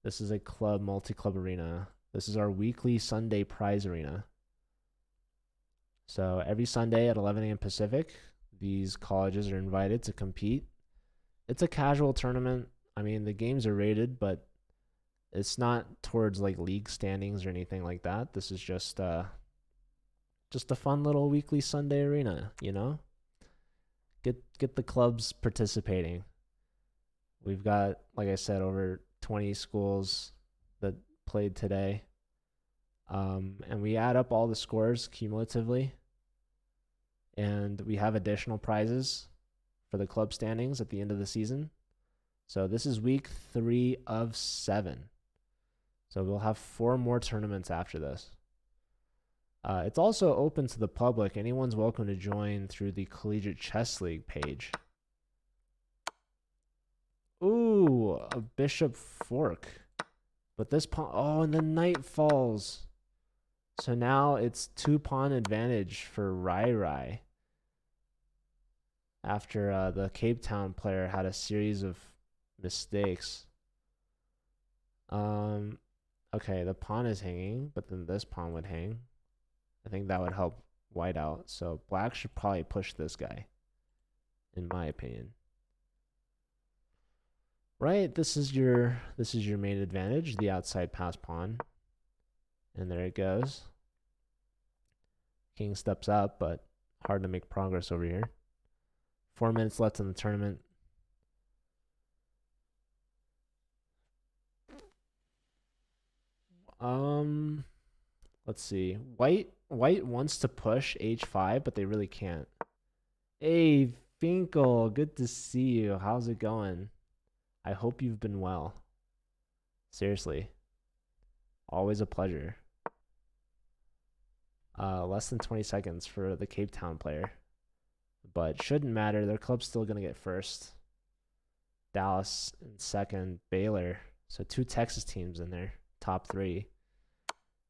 This is a club, multi-club arena. This is our weekly Sunday prize arena. So every Sunday at 11 a.m. Pacific, these colleges are invited to compete. It's a casual tournament. I mean, the games are rated, but it's not towards like league standings or anything like that. This is just a fun little weekly Sunday arena, you know? Get the clubs participating. We've got, like I said, over 20 schools that played today. And we add up all the scores cumulatively. And we have additional prizes for the club standings at the end of the season. So this is week 3 of 7. So we'll have 4 more tournaments after this. It's also open to the public. Anyone's welcome to join through the Collegiate Chess League page. Ooh, a bishop fork. But this pawn, oh, and the knight falls. So now it's 2-pawn advantage for Rai. After the Cape Town player had a series of mistakes. Okay, the pawn is hanging, but then this pawn would hang. I think that would help white out. So black should probably push this guy, in my opinion. Right, this is your main advantage, the outside pass pawn. And there it goes. King steps up, but hard to make progress over here. 4 minutes left in the tournament. Let's see. White wants to push h5, but they really can't. Hey, Finkel, good to see you. How's it going? I hope you've been well. Seriously. Always a pleasure. Less than 20 seconds for the Cape Town player. But shouldn't matter. Their club's still going to get first. Dallas in second. Baylor. So 2 Texas teams in there. Top 3.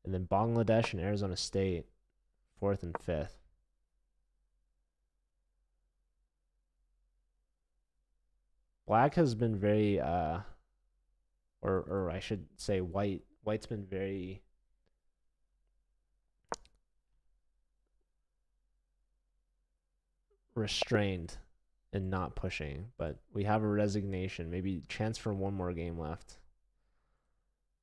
And then Bangladesh and Arizona State. 4th and 5th. Black has been very, or I should say white. White's been very restrained and not pushing, but we have a resignation, maybe chance for 1 more game left.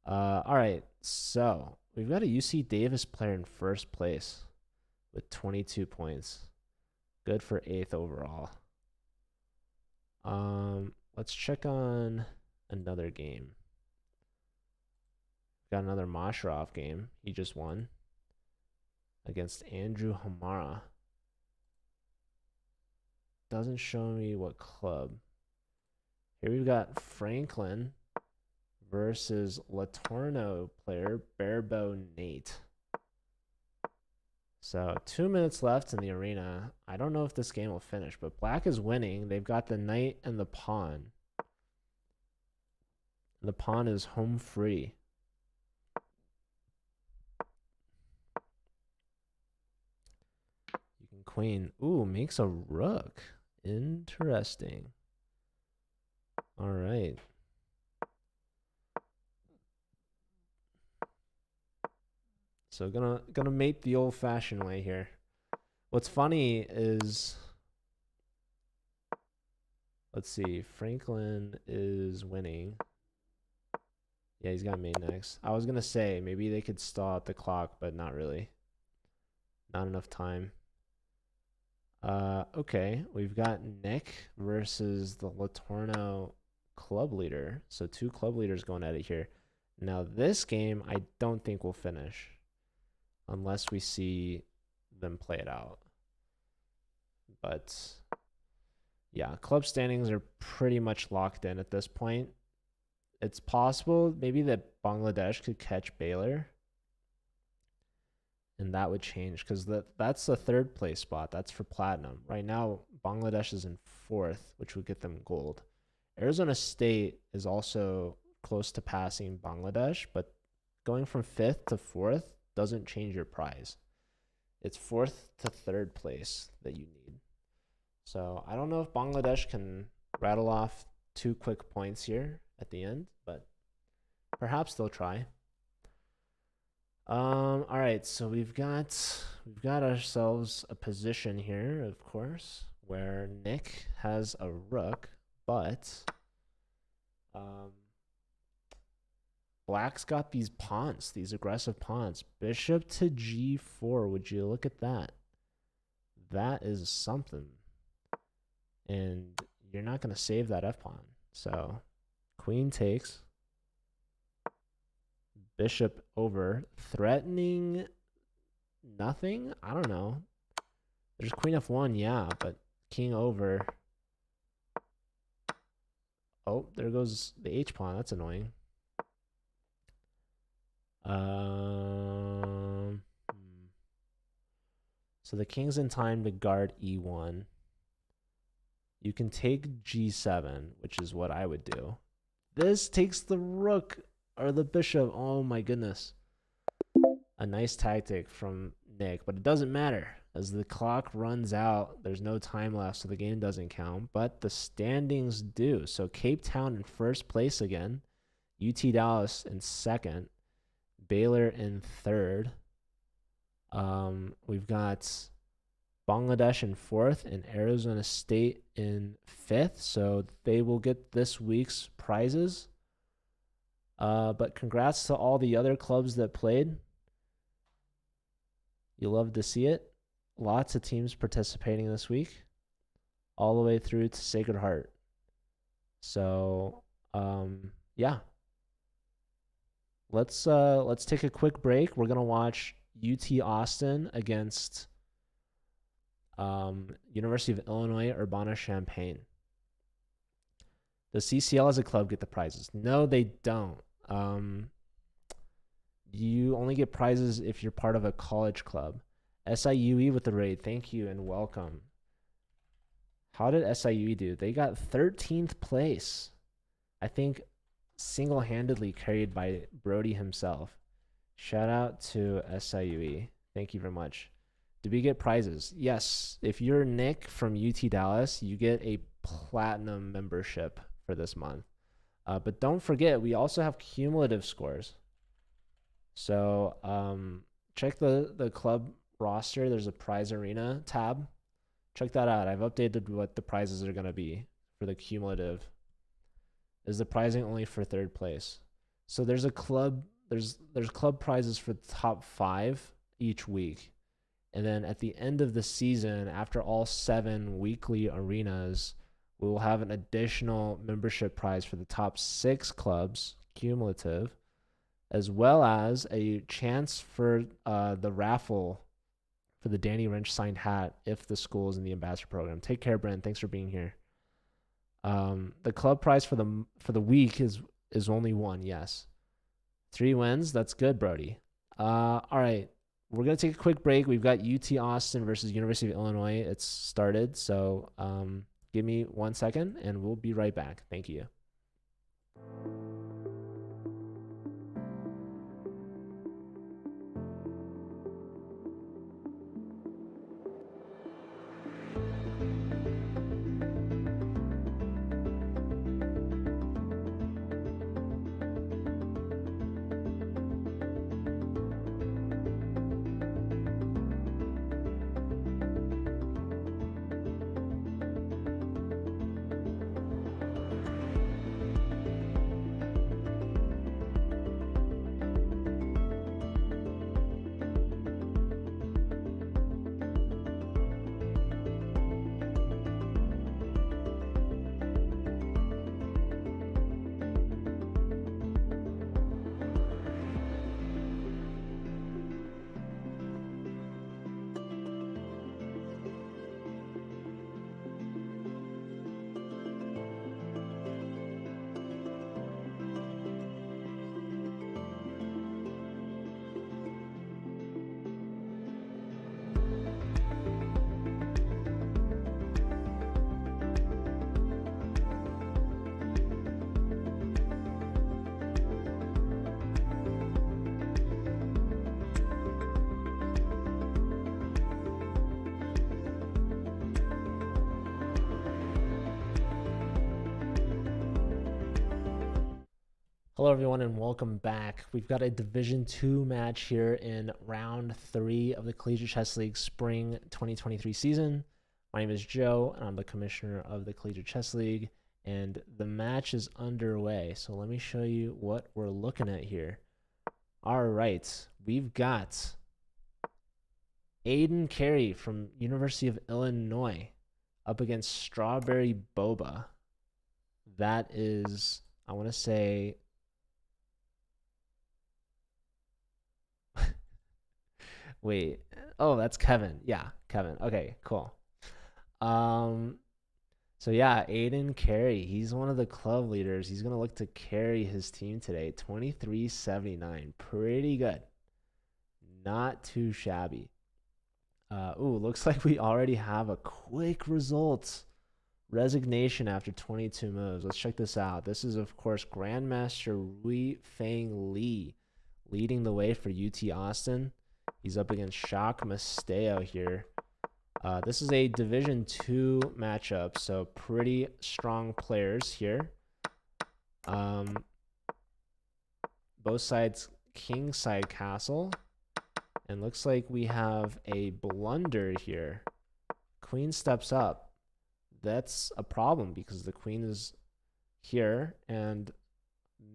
All right, so we've got a UC Davis player in first place with 22 points. Good for 8th overall. Let's check on another game. Got another Masharov game. He just won against Andrew Hamara. Doesn't show me what club. Here we've got Franklin versus Latorno player Barebow Nate. So 2 minutes left in the arena. I don't know if this game will finish, but black is winning. They've got the knight and the pawn. The pawn is home free. You can queen. Ooh, makes a rook. Interesting. All right. So gonna mate the old-fashioned way here. What's funny is, let's see, Franklin is winning. Yeah, he's got main next. I was gonna say maybe they could stall out the clock, but not really. Not enough time. Okay, we've got Nick versus the Latorno club leader. So 2 club leaders going at it here. Now this game, I don't think will finish unless we see them play it out. But yeah, club standings are pretty much locked in at this point. It's possible maybe that Bangladesh could catch Baylor. And that would change because that's the 3rd place spot. That's for platinum. Right now, Bangladesh is in 4th, which would get them gold. Arizona State is also close to passing Bangladesh, but going from 5th to 4th doesn't change your prize. It's 4th to 3rd place that you need. So I don't know if Bangladesh can rattle off 2 quick points here at the end, but perhaps they'll try. All right, so we've got ourselves a position here, of course, where Nick has a rook, but Black's got these pawns, these aggressive pawns. Bishop to g4. Would you look at that? That is something. And you're not going to save that f pawn. So queen takes. Bishop over, threatening nothing. I don't know. There's queen f1, yeah, but king over. Oh, there goes the h pawn. That's annoying. So the king's in time to guard e1. You can take g7, which is what I would do. This takes the rook. Or the bishop. Oh my goodness. A nice tactic from Nick, but it doesn't matter. As the clock runs out, there's no time left, so the game doesn't count. But the standings do. So Cape Town in 1st place again. UT Dallas in 2nd. Baylor in 3rd. We've got Bangladesh in 4th and Arizona State in 5th. So they will get this week's prizes. But congrats to all the other clubs that played. You love to see it. Lots of teams participating this week, all the way through to Sacred Heart. So, yeah. Let's take a quick break. We're gonna watch UT Austin against University of Illinois Urbana-Champaign. Does CCL as a club get the prizes? No, they don't. You only get prizes if you're part of a college club. SIUE with the raid. Thank you and welcome. How did SIUE do? They got 13th place. I think single-handedly carried by Brody himself. Shout out to SIUE. Thank you very much. Did we get prizes? Yes. If you're Nick from UT Dallas, you get a platinum membership for this month. But don't forget, we also have cumulative scores. So check the club roster. There's a prize arena tab. Check that out. I've updated what the prizes are going to be for the cumulative. Is the pricing only for 3rd place? So there's a club. There's club prizes for the top 5 each week. And then at the end of the season, after all 7 weekly arenas, we will have an additional membership prize for the top 6 clubs, cumulative, as well as a chance for the raffle for the Danny Wrench signed hat if the school is in the ambassador program. Take care, Brent. Thanks for being here. The club prize for the week is only 1, yes. 3 wins. That's good, Brody. All right. We're going to take a quick break. We've got UT Austin versus University of Illinois. It's started. So give me 1 second and we'll be right back. Thank you. Hello, everyone, and welcome back. We've got a Division 2 match here in round 3 of the Collegiate Chess League Spring 2023 season. My name is Joe, and I'm the commissioner of the Collegiate Chess League, and the match is underway. So let me show you what we're looking at here. All right, we've got Aiden Carey from University of Illinois up against Strawberry Boba. That is, I want to say, wait. Oh, that's Kevin. Yeah, Kevin. Okay, cool. So yeah, Aiden Carey. He's one of the club leaders. He's gonna look to carry his team today. 2379. Pretty good. Not too shabby. Looks like we already have a quick result. Resignation after 22 moves. Let's check this out. This is, of course, Grandmaster Rui Feng Li leading the way for UT Austin. He's up against Shock Masteo here. This is a Division 2 matchup, so pretty strong players here. Both sides kingside castle. And looks like we have a blunder here. Queen steps up. That's a problem because the queen is here and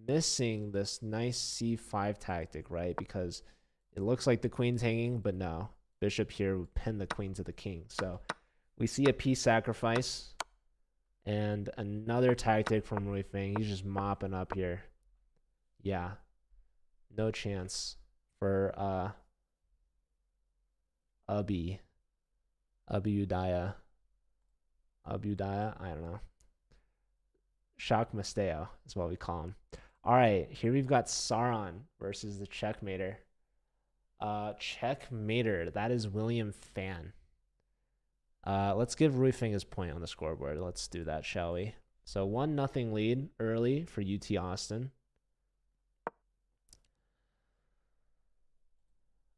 missing this nice c5 tactic, right? Because it looks like the queen's hanging, but no. Bishop here would pin the queen to the king. So we see a piece sacrifice and another tactic from Rui Feng. He's just mopping up here. Yeah. No chance for Abudaya. I don't know. Shock Masteo is what we call him. All right, here we've got Sauron versus the Checkmater. Checkmater, that is William Fan. Let's give Rui Feng his point on the scoreboard. Let's do that, shall we? So 1-0 lead early for UT Austin.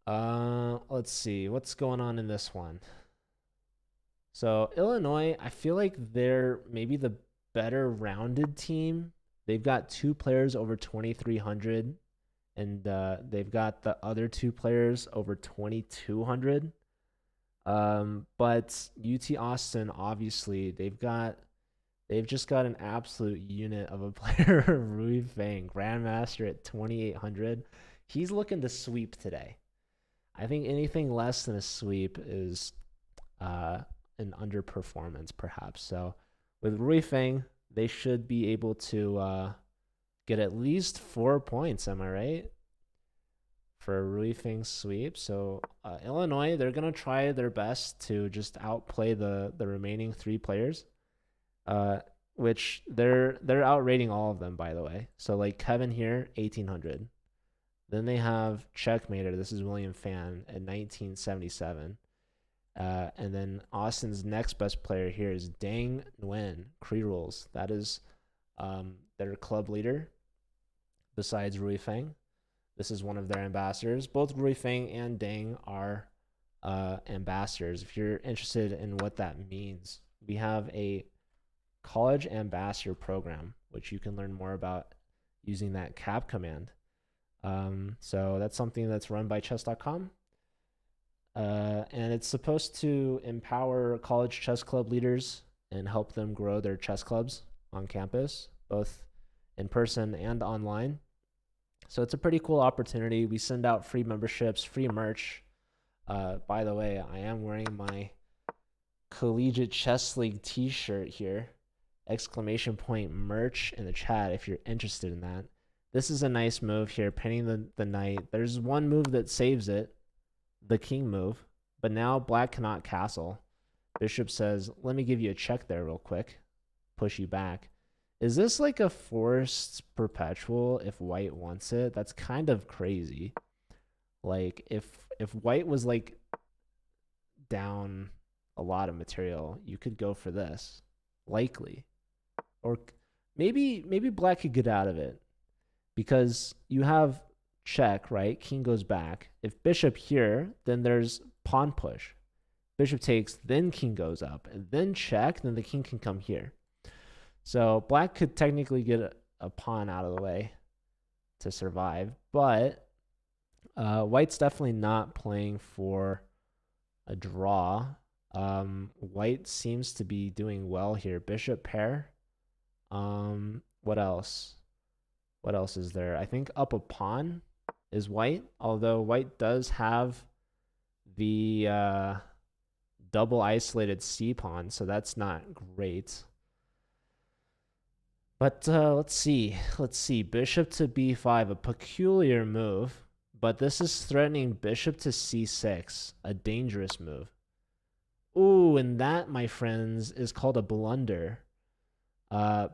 Let's see what's going on in this one. So Illinois, I feel like they're maybe the better rounded team. They've got 2 players over 2,300, and they've got the other 2 players over 2,200. But UT Austin, obviously, they've just got an absolute unit of a player, Rui Feng, Grandmaster at 2,800. He's looking to sweep today. I think anything less than a sweep is an underperformance, perhaps. So with Rui Feng, they should be able to get at least 4 points. Am I right? For a Rui Feng sweep. So Illinois, they're gonna try their best to just outplay the remaining 3 players, which they're outrating all of them, by the way. So like Kevin here, 1,800. Then they have Checkmater. This is William Fan at 1977. And then Austin's next best player here is Dang Nguyen, Cree Rules. That is their club leader besides Rui Feng. This is one of their ambassadors. Both Rui Feng and Dang are ambassadors. If you're interested in what that means, we have a college ambassador program, which you can learn more about using that cap command. So that's something that's run by chess.com. And it's supposed to empower college chess club leaders and help them grow their chess clubs on campus, both in person and online. So it's a pretty cool opportunity. We send out free memberships, free merch. By the way, I am wearing my Collegiate Chess League t-shirt here. !merch in the chat if you're interested in that. This is a nice move here, pinning the knight. There's one move that saves it, the king move, but now black cannot castle. Bishop says, let me give you a check there real quick. Push you back. Is this like a forced perpetual if white wants it? That's kind of crazy. Like if white was like down a lot of material, you could go for this. Likely. Or maybe black could get out of it. Because you have check, right? King goes back. If bishop here, then there's pawn push. Bishop takes, then king goes up, and then check, then the king can come here. So black could technically get a pawn out of the way. to survive. But white's definitely not playing for a draw. White seems to be doing well here. Bishop pair. What else? What else is there? I think up a pawn is white, although white does have the double isolated c pawn, so that's not great. But let's see. Let's see. Bishop to b5, a peculiar move, but this is threatening bishop to c6, a dangerous move. Ooh, and that, my friends, is called a blunder.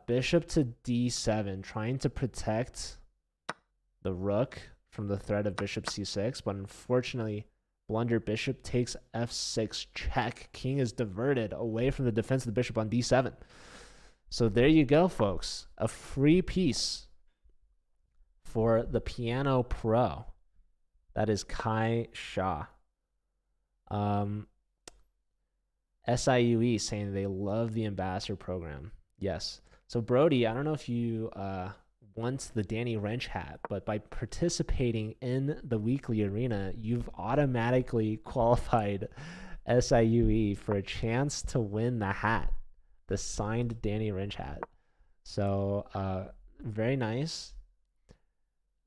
Bishop to d7, trying to protect the rook from the threat of bishop c6, but unfortunately, blunder. Bishop takes f6 check. King is diverted away from the defense of the bishop on d7. So there you go, folks. A free piece for the piano pro. That is Kai Shah. SIUE saying they love the ambassador program. Yes. So Brody, I don't know if you want the Danny Wrench hat, but by participating in the weekly arena, you've automatically qualified SIUE for a chance to win the hat, the signed Danny Wrench hat. So very nice.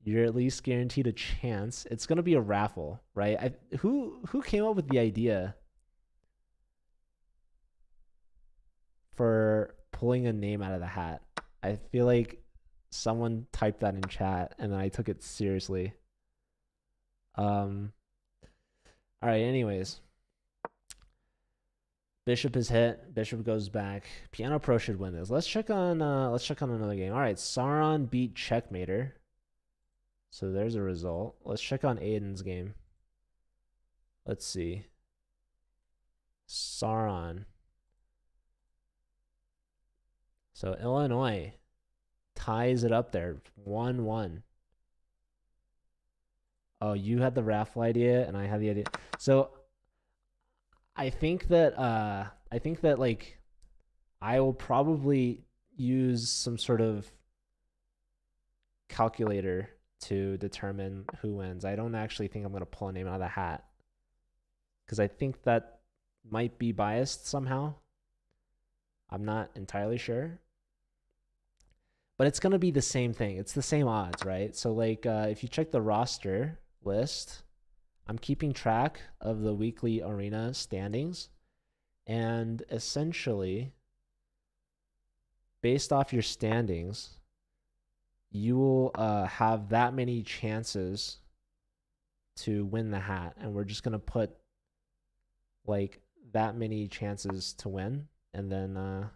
You're at least guaranteed a chance. It's gonna be a raffle, right? Who came up with the idea for pulling a name out of the hat? I feel like someone typed that in chat and then I took it seriously. All right, anyways. Bishop is hit. Bishop goes back. Piano Pro should win this. Let's check on another game. All right, Sauron beat Checkmater. So there's a result. Let's check on Aiden's game. Let's see. Sauron. So Illinois ties it up there, 1-1. Oh, you had the raffle idea and I had the idea. So I think that like I will probably use some sort of calculator to determine who wins. I don't actually think I'm going to pull a name out of the hat because I think that might be biased somehow. I'm not entirely sure. But it's going to be the same thing. It's the same odds, right? So like if you check the roster list, I'm keeping track of the weekly arena standings. And essentially, based off your standings, you will have that many chances to win the hat. And we're just going to put like that many chances to win. And then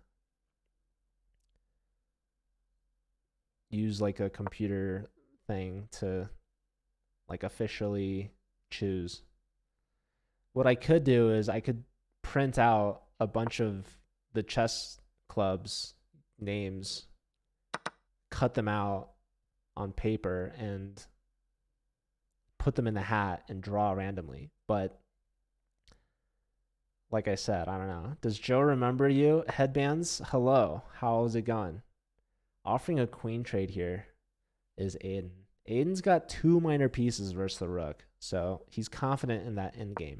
use like a computer thing to like officially choose. What I could do is I could print out a bunch of the chess club's names, cut them out on paper and put them in the hat and draw randomly. But like I said, I don't know. Does Joe remember you? Headbands, hello. How's it going? Offering a queen trade here is Aiden. Aiden's got 2 minor pieces versus the rook, so he's confident in that endgame.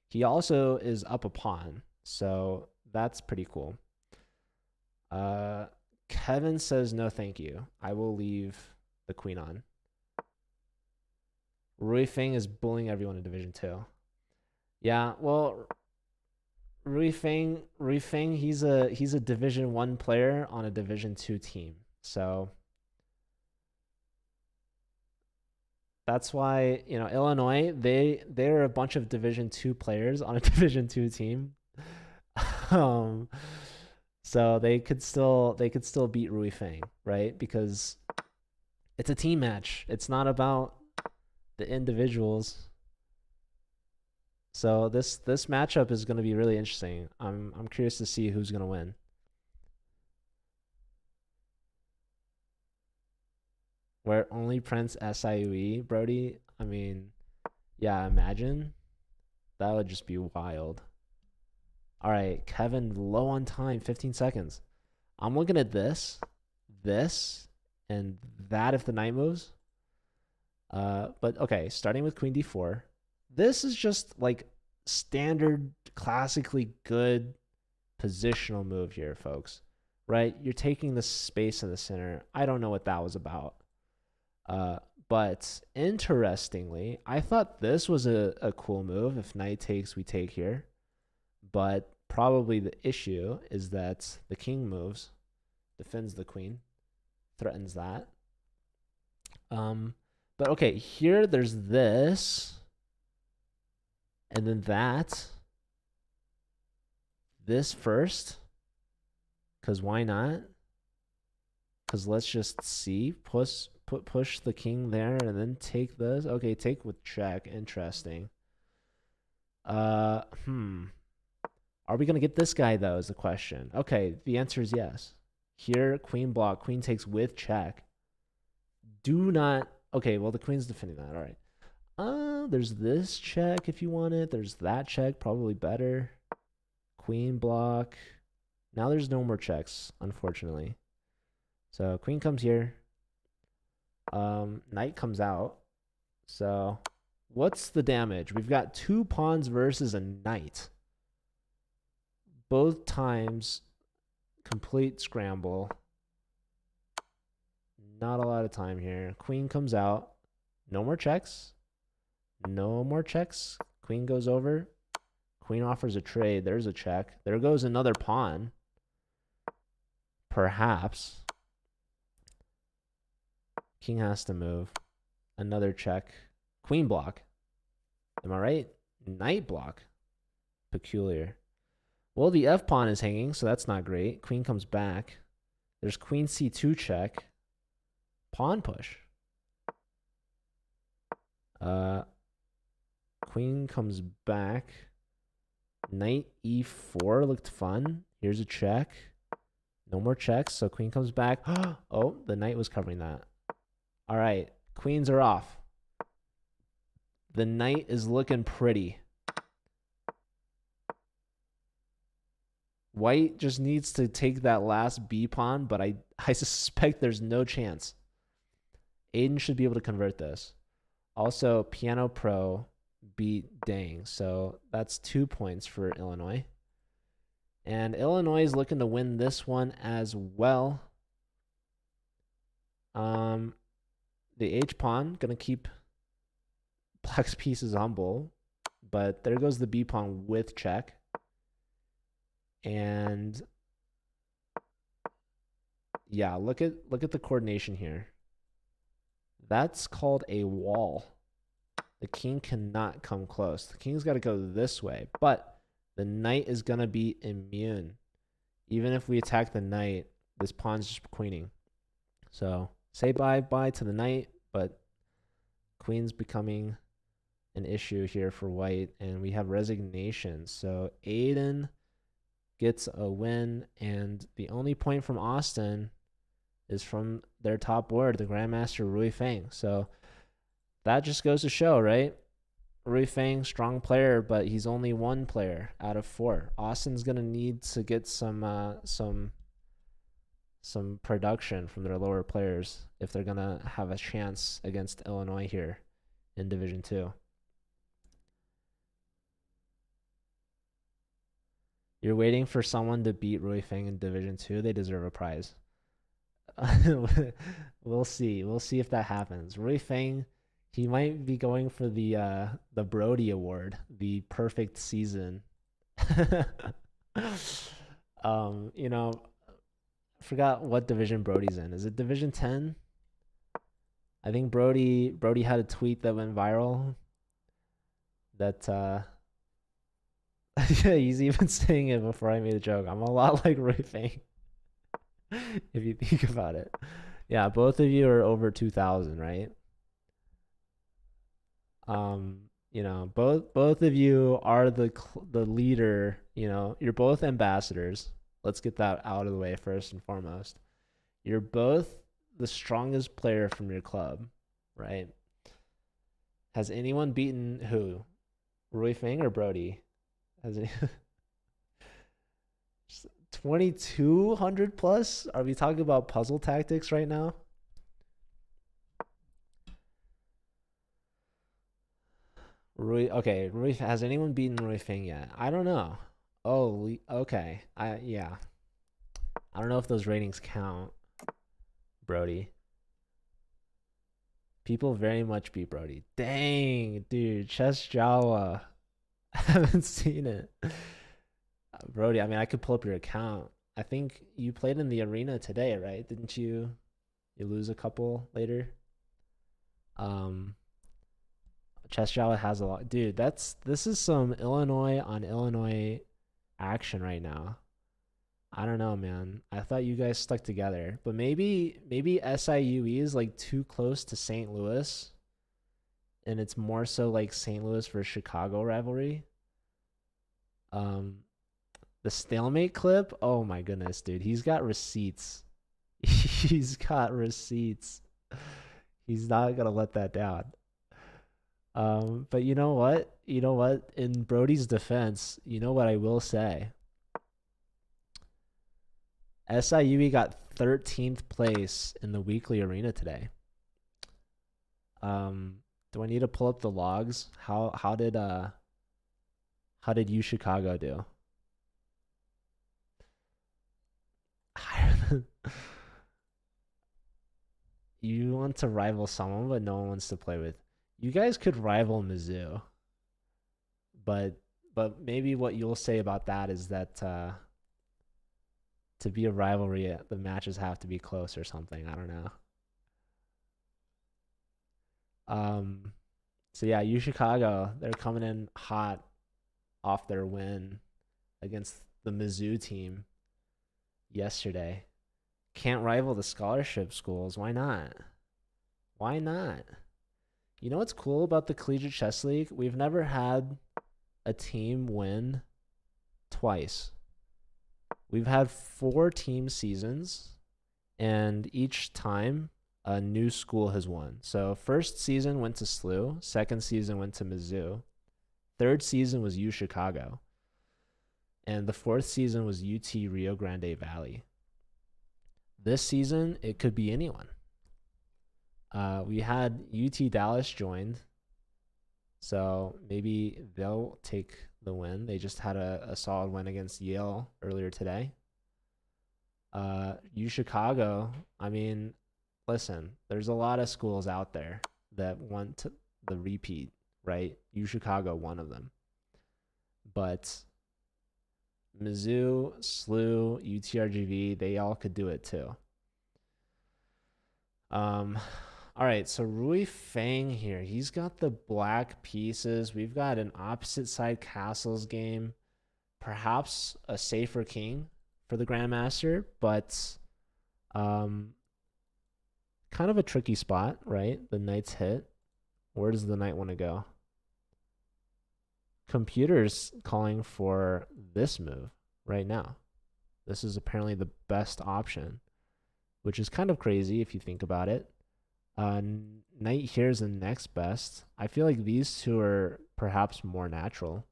He also is up a pawn, so that's pretty cool. Kevin says no thank you. I will leave the queen on. Rui Feng is bullying everyone in Division 2. Yeah, well, Rui Feng, he's a Division 1 player on a Division 2 team. So that's why, you know, Illinois, they're a bunch of Division 2 players on a Division 2 team. So they could still beat Rui Feng, right? Because it's a team match. It's not about the individuals. So this matchup is going to be really interesting. I'm curious to see who's going to win. Where only Prince SIUE, Brody? I mean, yeah, imagine. That would just be wild. All right, Kevin, low on time, 15 seconds. I'm looking at this, and that if the knight moves. But okay, starting with queen d4. This is just like standard, classically good positional move here, folks. Right? You're taking the space in the center. I don't know what that was about. But interestingly, I thought this was a cool move. If knight takes, we take here. But probably the issue is that the king moves, defends the queen, threatens that. But okay, here there's this, and then that. This first, because why not? Because let's just see. Push the king there, and then take this. Okay, take with check. Interesting. Are we gonna get this guy though? Is the question. Okay, the answer is yes. Here, queen block. Queen takes with check. Do not. Okay, well the queen's defending that. All right. There's this check if you want it. There's that check, probably better. Queen block. Now there's no more checks, unfortunately. So queen comes here. Knight comes out. So what's the damage? We've got 2 pawns versus a knight. Both times complete scramble. Not a lot of time here. Queen comes out. No more checks. No more checks. Queen goes over. Queen offers a trade. There's a check. There goes another pawn. Perhaps. King has to move. Another check. Queen block. Am I right? Knight block. Peculiar. Well, the F pawn is hanging, so that's not great. Queen comes back. There's queen C2 check. Pawn push. Queen comes back. Knight E4 looked fun. Here's a check. No more checks, so queen comes back. Oh, the knight was covering that. All right, queens are off. The knight is looking pretty. White just needs to take that last B pawn, but I suspect there's no chance. Aiden should be able to convert this. Also, Piano Pro beat Dang, so that's 2 points for Illinois. And Illinois is looking to win this one as well. The H pawn gonna keep Black's pieces humble, but there goes the B pawn with check. And yeah, look at the coordination here. That's called a wall. The king cannot come close. The king's got to go this way, but the knight is going to be immune. Even if we attack the knight, this pawn's just queening. So say bye-bye to the knight, but queen's becoming an issue here for white, and we have resignation. So Aiden gets a win, and the only point from Austin is from their top board, the Grandmaster Rui Feng. So that just goes to show, right? Rui Feng, strong player, but he's only 1 player out of 4. Austin's gonna need to get some production from their lower players if they're gonna have a chance against Illinois here in Division 2. You're waiting for someone to beat Rui Feng in Division 2. They deserve a prize. We'll see. We'll see if that happens. Rui Feng, he might be going for the Brody Award, the perfect season. You know, I forgot what division Brody's in. Is it Division 10? I think Brody had a tweet that went viral that yeah, he's even saying it before I made a joke. I'm a lot like Rui Feng. If you think about it. Yeah, both of you are over 2,000, right? You know, both of you are the leader, you know, you're both ambassadors. Let's get that out of the way first and foremost. You're both the strongest player from your club, right? Has anyone beaten who? Rui Feng or Brody? Has any 2,200 plus? Are we talking about puzzle tactics right now? Rui, has anyone beaten Rui Feng yet? I don't know. Oh, okay. Yeah. I don't know if those ratings count, Brody. People very much beat Brody. Dang, dude, Chess Jawa. I haven't seen it. Brody, I mean, I could pull up your account. I think you played in the arena today, right? Didn't you? You lose a couple later. Um, Chess Java has a lot, dude. This is some Illinois on Illinois action right now. I don't know, man. I thought you guys stuck together, but maybe SIUE is like too close to St. Louis, and it's more so like St. Louis versus Chicago rivalry. Um, the stalemate clip. Oh my goodness, dude. He's got receipts. He's got receipts. He's not gonna let that down. But you know what? You know what? In Brody's defense, you know what I will say? SIUE got 13th place in the weekly arena today. Do I need to pull up the logs? How did U Chicago do? You want to rival someone, but no one wants to play with. You guys could rival Mizzou, but maybe what you'll say about that is that to be a rivalry, the matches have to be close or something. I don't know. So yeah, U Chicago, they're coming in hot off their win against the Mizzou team yesterday. Can't rival the scholarship schools. Why not? Why not? You know what's cool about the Collegiate Chess League? We've never had a team win twice. We've had 4 team seasons, and each time a new school has won. So first season went to SLU, second season went to Mizzou, third season was U Chicago, and the fourth season was UT Rio Grande Valley. This season, it could be anyone. We had UT Dallas joined, so maybe they'll take the win. They just had a solid win against Yale earlier today. U Chicago, I mean, listen, there's a lot of schools out there that want the repeat, right? U Chicago, one of them. But Mizzou, SLU, UTRGV, they all could do it too. All right, so Rui Fang here. He's got the black pieces. We've got an opposite side castles game. Perhaps a safer king for the Grandmaster, but kind of a tricky spot, right? The knight's hit. Where does the knight want to go? Computer's calling for this move right now. This is apparently the best option, which is kind of crazy if you think about it. Knight here is the next best. I feel like these two are perhaps more natural.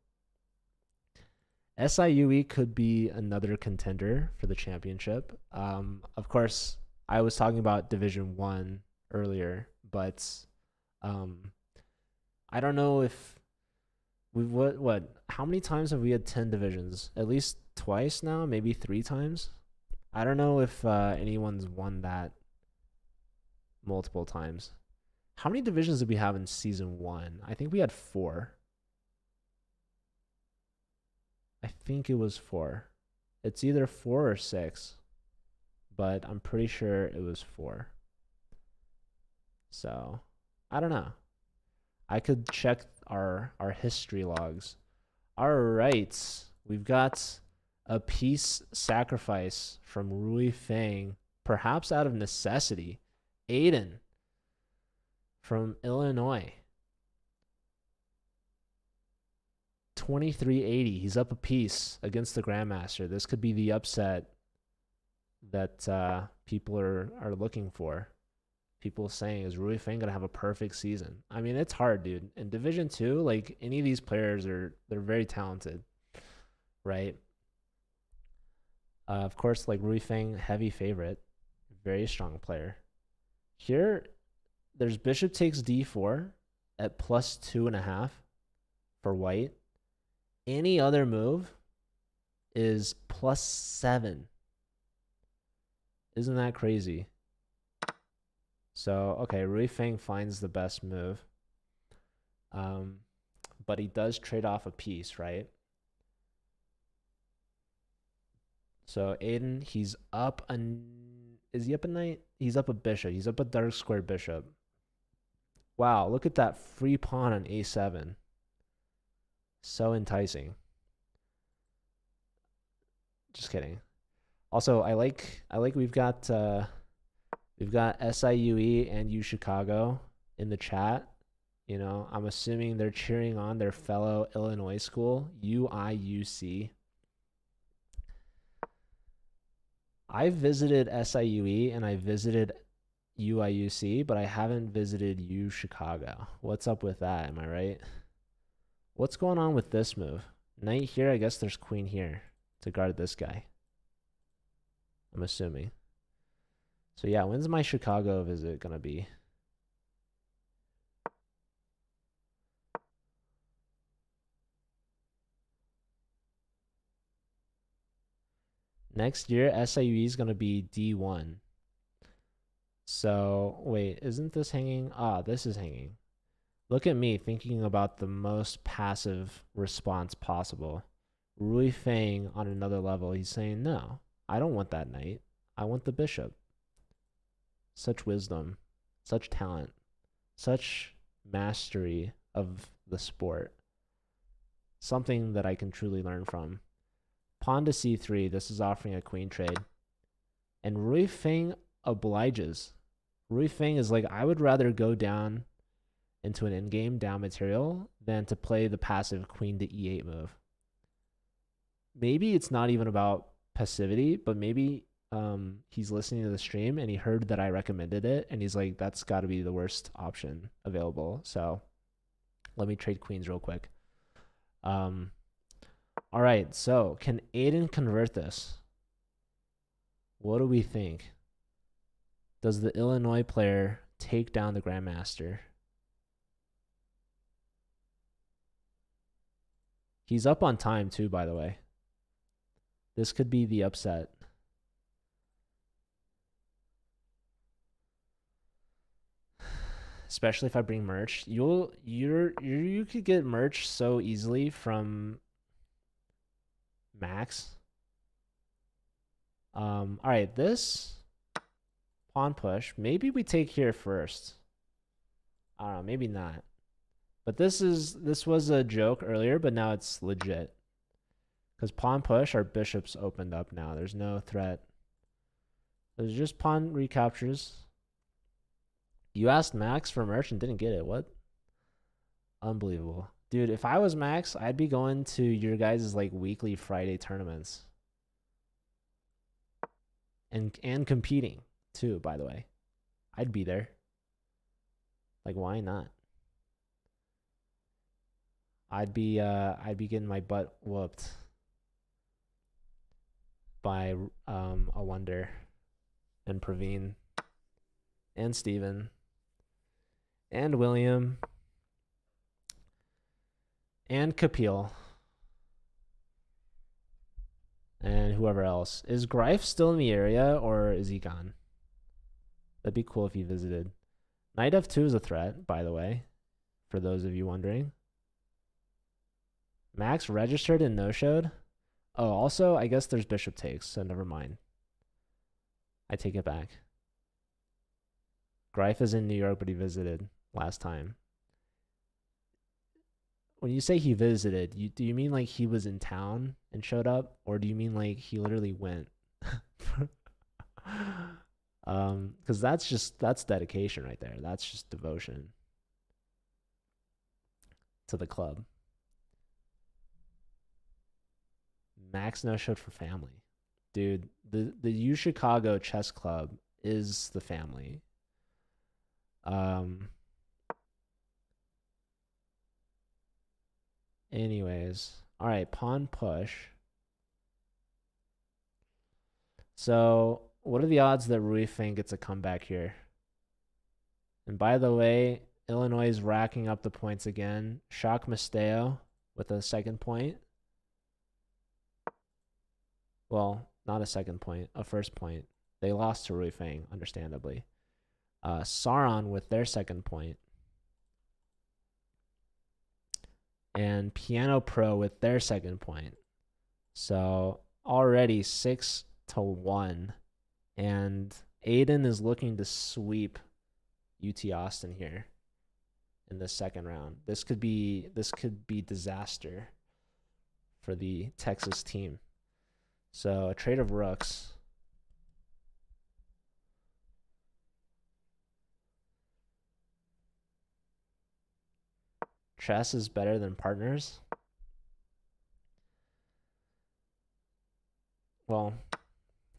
SIUE could be another contender for the championship. Of course, I was talking about Division 1 earlier, but I don't know if we've how many times have we had 10 divisions? At least twice now, maybe 3 times. I don't know if anyone's won that multiple times. How many divisions did we have in season 1? I think we had 4. I think it was 4. It's either 4 or 6, but I'm pretty sure it was 4. So, I don't know. I could check our history logs. All right, we've got a piece sacrifice from Rui Fang, perhaps out of necessity. Aiden from Illinois. 2380. He's up a piece against the Grandmaster. This could be the upset that people are looking for. People saying, is Rui Fang gonna have a perfect season? I mean, it's hard, dude. In Division 2, like any of these players they're very talented, right? Of course, like Rui Fang, heavy favorite, very strong player. Here, there's bishop takes d4 at +2.5. for white. Any other move is +7. Isn't that crazy? So, okay, Rui Feng finds the best move. But he does trade off a piece, right? So Aiden, he's up is he up a knight? He's up a bishop. He's up a dark square bishop. Wow, look at that free pawn on a7. So enticing. Just kidding. Also, I like we've got SIUE and U Chicago in the chat. You know, I'm assuming they're cheering on their fellow Illinois school, UIUC. I visited SIUE and I visited UIUC, but I haven't visited U Chicago. What's up with that? Am I right? What's going on with this move? Knight here, I guess there's queen here to guard this guy. I'm assuming. So yeah, when's my Chicago visit gonna be? Next year, SIUE is gonna be D1. So wait, isn't this hanging? Ah, this is hanging. Look at me thinking about the most passive response possible. Rui Feng on another level, he's saying, no, I don't want that knight. I want the bishop. Such wisdom, such talent, such mastery of the sport. Something that I can truly learn from. Pawn to c3, this is offering a queen trade. And Rui Feng obliges. Rui Feng is like, I would rather go down into an endgame down material than to play the passive queen to e8 move. Maybe it's not even about passivity, but maybe he's listening to the stream and he heard that I recommended it and he's like, that's got to be the worst option available. So let me trade queens real quick. All right, so can Aiden convert this? What do we think? Does the Illinois player take down the Grandmaster? He's up on time too, by the way. This could be the upset. Especially if I bring merch. You could get merch so easily from Max. All right, this pawn push. Maybe we take here first. I don't know, maybe not. But this was a joke earlier, but now it's legit. Because pawn push, our bishop's opened up now. There's no threat. There's just pawn recaptures. You asked Max for merch and didn't get it. What? Unbelievable. Dude, if I was Max, I'd be going to your guys' like weekly Friday tournaments. And competing too, by the way. I'd be there. Like, why not? I'd be getting my butt whooped by a Wonder and Praveen and Steven and William and Kapil and whoever else. Is Greif still in the area or is he gone? That'd be cool if he visited. Knight f2 is a threat, by the way, for those of you wondering. Max registered and no-showed? Oh, also, I guess there's bishop takes, so never mind. I take it back. Greif is in New York, but he visited last time. When you say he visited, do you mean like he was in town and showed up? Or do you mean like he literally went? Because that's dedication right there. That's just devotion to the club. Max no-showed for family. Dude, the U Chicago Chess Club is the family. Anyways, all right, pawn push. So, what are the odds that Rui Feng gets a comeback here? And by the way, Illinois is racking up the points again. Shock Misteo with a second point. Well, not a second point, a first point. They lost to Rui Feng, understandably. Sauron with their second point. And Piano Pro with their second point. So already 6-1. And Aiden is looking to sweep UT Austin here in the second round. This could be disaster for the Texas team. So a trade of rooks. Chess is better than partners. Well,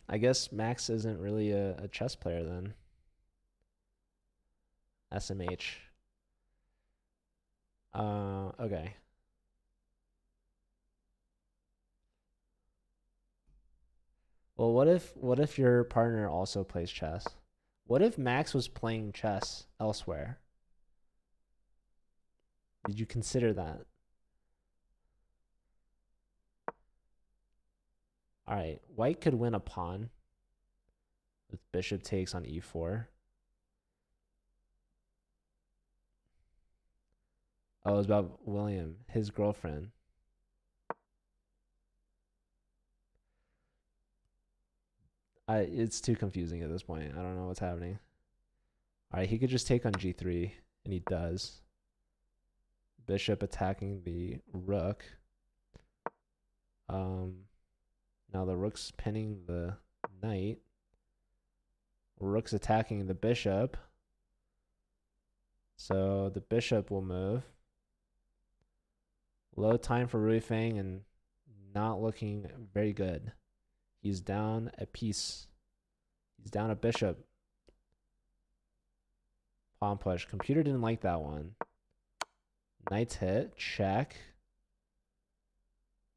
I guess Max isn't really a chess player then. SMH. Okay. Well, what if your partner also plays chess? What if Max was playing chess elsewhere? Did you consider that? All right, white could win a pawn with bishop takes on e4. Oh, it was about William, his girlfriend. It's too confusing at this point. I don't know what's happening. All right, he could just take on g3, and he does. Bishop attacking the rook. Now the rook's pinning the knight. Rook's attacking the bishop. So the bishop will move. Low time for Rui Feng and not looking very good. He's down a piece. He's down a bishop. Pawn push. Computer didn't like that one. Knight's hit. Check.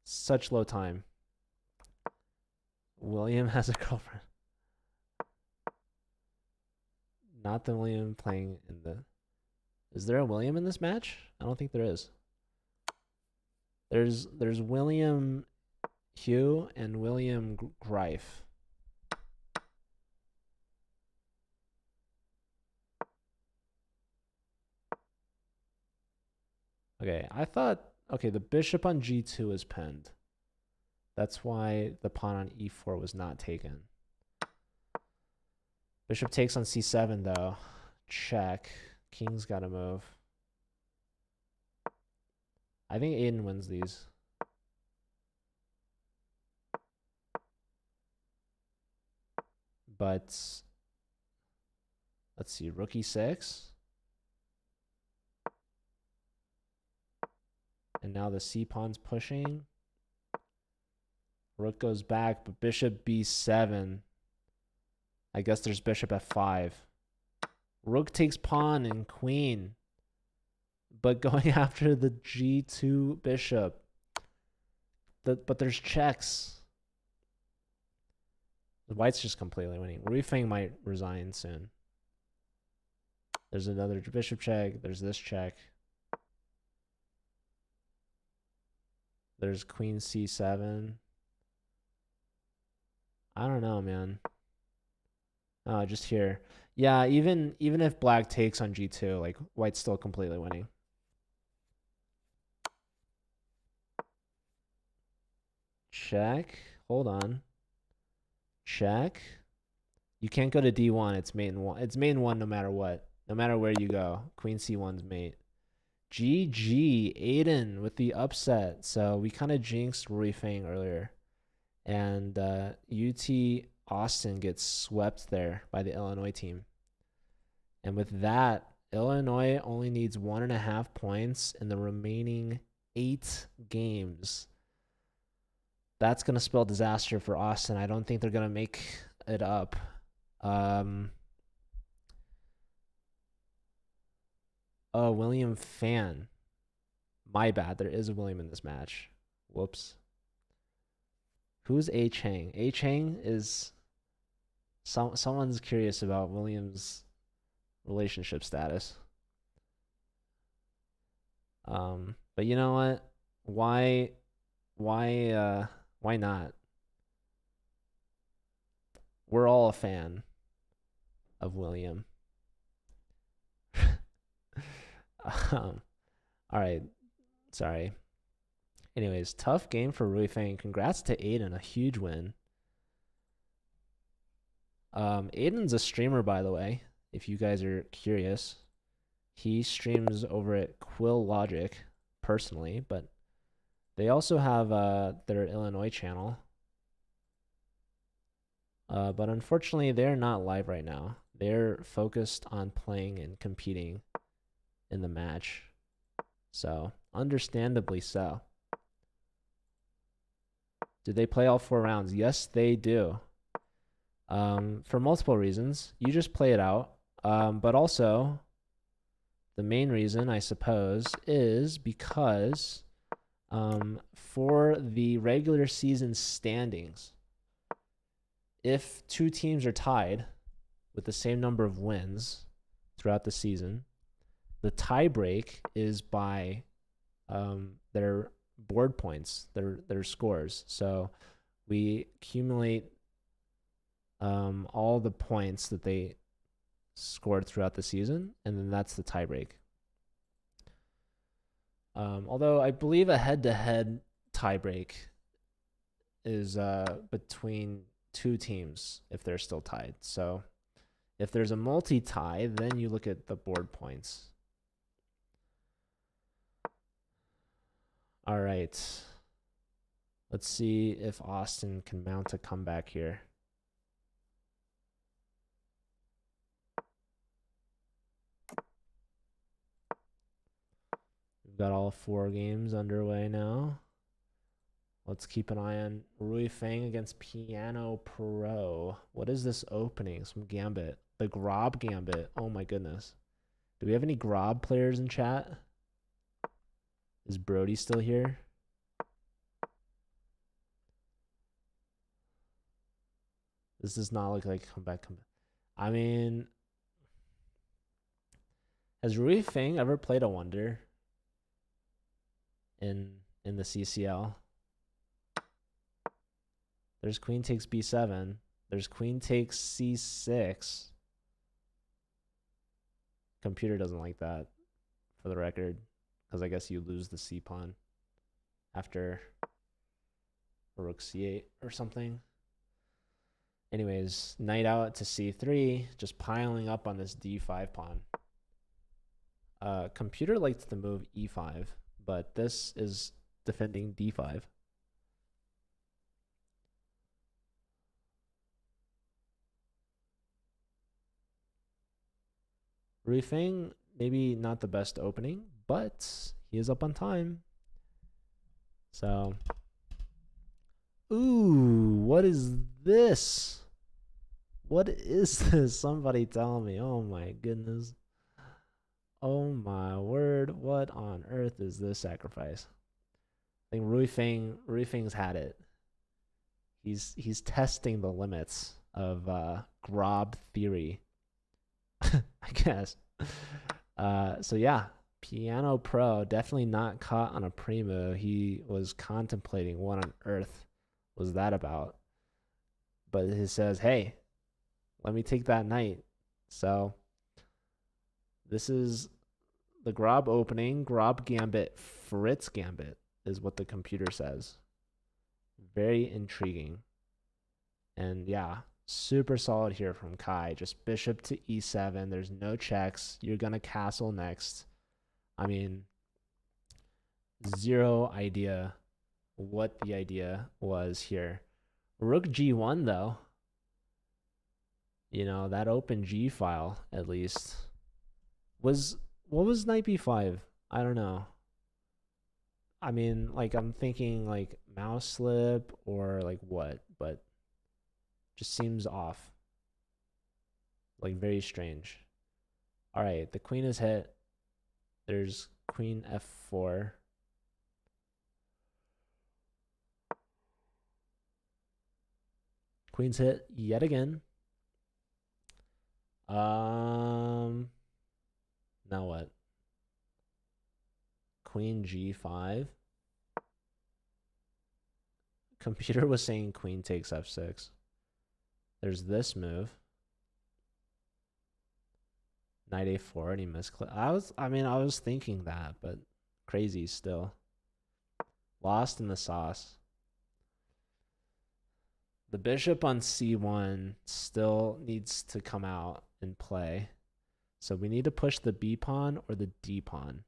Such low time. William has a girlfriend. Not the William playing in the... Is there a William in this match? I don't think there is. There's William Hugh and William Greif. Okay, I thought... Okay, the bishop on g2 is pinned. That's why the pawn on e4 was not taken. Bishop takes on c7, though. Check. King's got to move. I think Aiden wins these. But let's see. Rook e6. And now the c pawn's pushing. Rook goes back, but bishop b7. I guess there's bishop f5. Rook takes pawn and queen. But going after the g2 bishop. But there's checks. The white's just completely winning. Rui Feng might resign soon. There's another bishop check. There's this check. There's queen c7. I don't know, man. Oh, just here. Yeah, even if black takes on g2, like white's still completely winning. Check. Hold on. Check. You can't go to d1. It's mate in one. It's mate in one no matter what. No matter where you go. Queen c1's mate. GG. Aiden with the upset. So we kind of jinxed Rui Feng earlier. And UT Austin gets swept there by the Illinois team. And with that, Illinois only needs 1.5 points in the remaining 8 games. That's going to spell disaster for Austin. I don't think they're going to make it up. Oh, William Fan. My bad. There is a William in this match. Whoops. Who's A Chang? A Chang is someone's curious about William's relationship status. But you know what? Why why not? We're all a fan of William. All right, sorry. Anyways, tough game for Rui Fang. Congrats to Aiden, a huge win. Aiden's a streamer, by the way, if you guys are curious. He streams over at Quill Logic personally, but they also have their Illinois channel. But unfortunately, they're not live right now. They're focused on playing and competing in the match. So, understandably so. Did they play all 4 rounds? Yes, they do. For multiple reasons. You just play it out. But also, the main reason, I suppose, is because for the regular season standings, if 2 teams are tied with the same number of wins throughout the season, the tiebreak is by their board points, their scores. So we accumulate all the points that they scored throughout the season, and then that's the tiebreak. Although I believe a head-to-head tiebreak is between 2 teams if they're still tied. So if there's a multi-tie, then you look at the board points. All right. Let's see if Austin can mount a comeback here. We've got all 4 games underway now. Let's keep an eye on Rui Fang against Piano Pro. What is this opening? Some Gambit. The Grob Gambit. Oh my goodness. Do we have any Grob players in chat? Is Brody still here? This does not look like comeback. I mean, has Rui Fang ever played a Wonder in the CCL? There's Queen takes B7. There's Queen takes C6. Computer doesn't like that, for the record, because I guess you lose the C pawn after Rook C8 or something. Anyways, knight out to C3, just piling up on this D5 pawn. Computer likes to move E5, but this is defending D5. Rui Fang, maybe not the best opening, but he is up on time. So, ooh, what is this? What is this? Somebody tell me. Oh my goodness. Oh my word. What on earth is this sacrifice? I think Rui Fang's had it. He's testing the limits of Grob theory. I guess. So yeah, Piano Pro definitely not caught on a pre-move. He was contemplating what on earth was that about. But he says, hey, let me take that knight. So this is the Grob opening. Grob Gambit, Fritz Gambit is what the computer says. Very intriguing. And yeah, super solid here from Kai. Just bishop to e7. There's no checks. You're going to castle next. I mean, zero idea what the idea was here. Rook g1, though. You know, that open g file, at least. What was knight b5? I don't know. I mean, like, I'm thinking, like, mouse slip or, like, what? But just seems off. Like, very strange. All right, the queen is hit. There's queen f4. Queen's hit yet again. Now what? Queen g5. Computer was saying queen takes f6. There's this move. Knight a4 and he misclicked. I was thinking that, but crazy still. Lost in the sauce. The bishop on c1 still needs to come out and play. So we need to push the b pawn or the d pawn.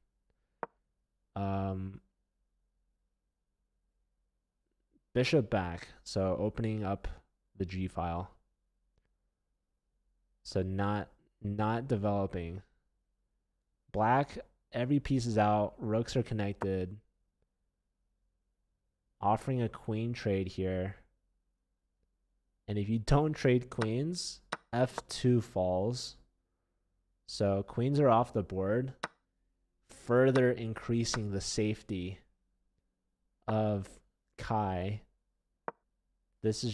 Bishop back, so opening up the g file. So not developing. Black, every piece is out. Rooks are connected. Offering a queen trade here. And if you don't trade queens, f2 falls. So queens are off the board, further increasing the safety of Kai. This is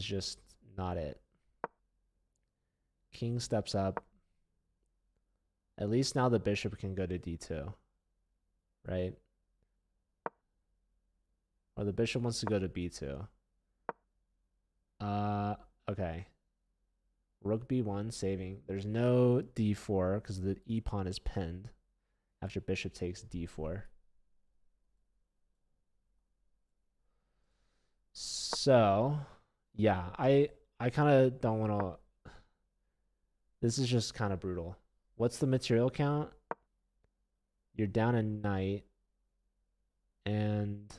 just not it. King steps up. At least now the bishop can go to d2, right? Or the bishop wants to go to b2. Okay. Rook b1 saving. There's no d4 because the e pawn is pinned after bishop takes d4. So, yeah, I kind of don't want to. This is just kind of brutal. What's the material count? You're down a knight. And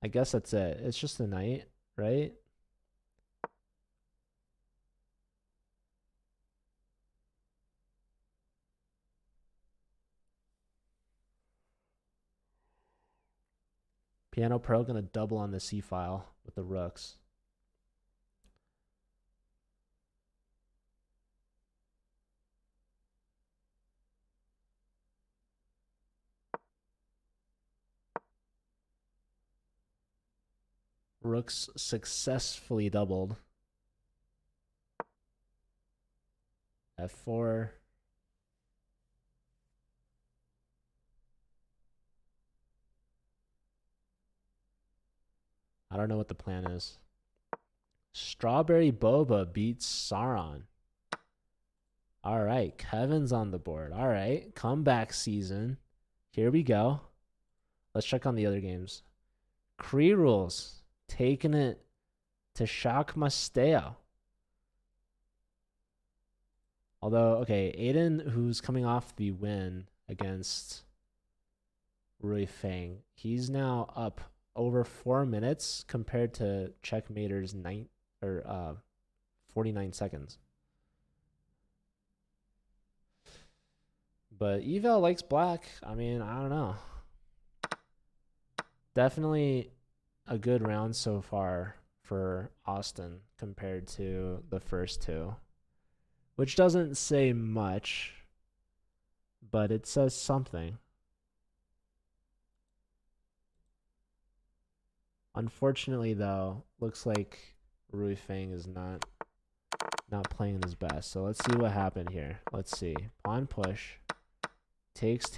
I guess that's it. It's just a knight, right? Piano Pro gonna double on the C file with the rooks. Rooks successfully doubled. F4. I don't know what the plan is. Strawberry Boba beats Sauron. All right, Kevin's on the board. All right, comeback season. Here we go. Let's check on the other games. Cree Rules taking it to Shock Masteo. Although, okay, Aiden, who's coming off the win against Rui Feng, he's now up over 4 minutes compared to Checkmater's 49 seconds. But Eval likes black. I mean, I don't know. Definitely a good round so far for Austin compared to the first two, which doesn't say much, but it says something. Unfortunately, though, looks like Rui Feng is not playing his best. So let's see what happened here. Let's see. Pawn push. Takes.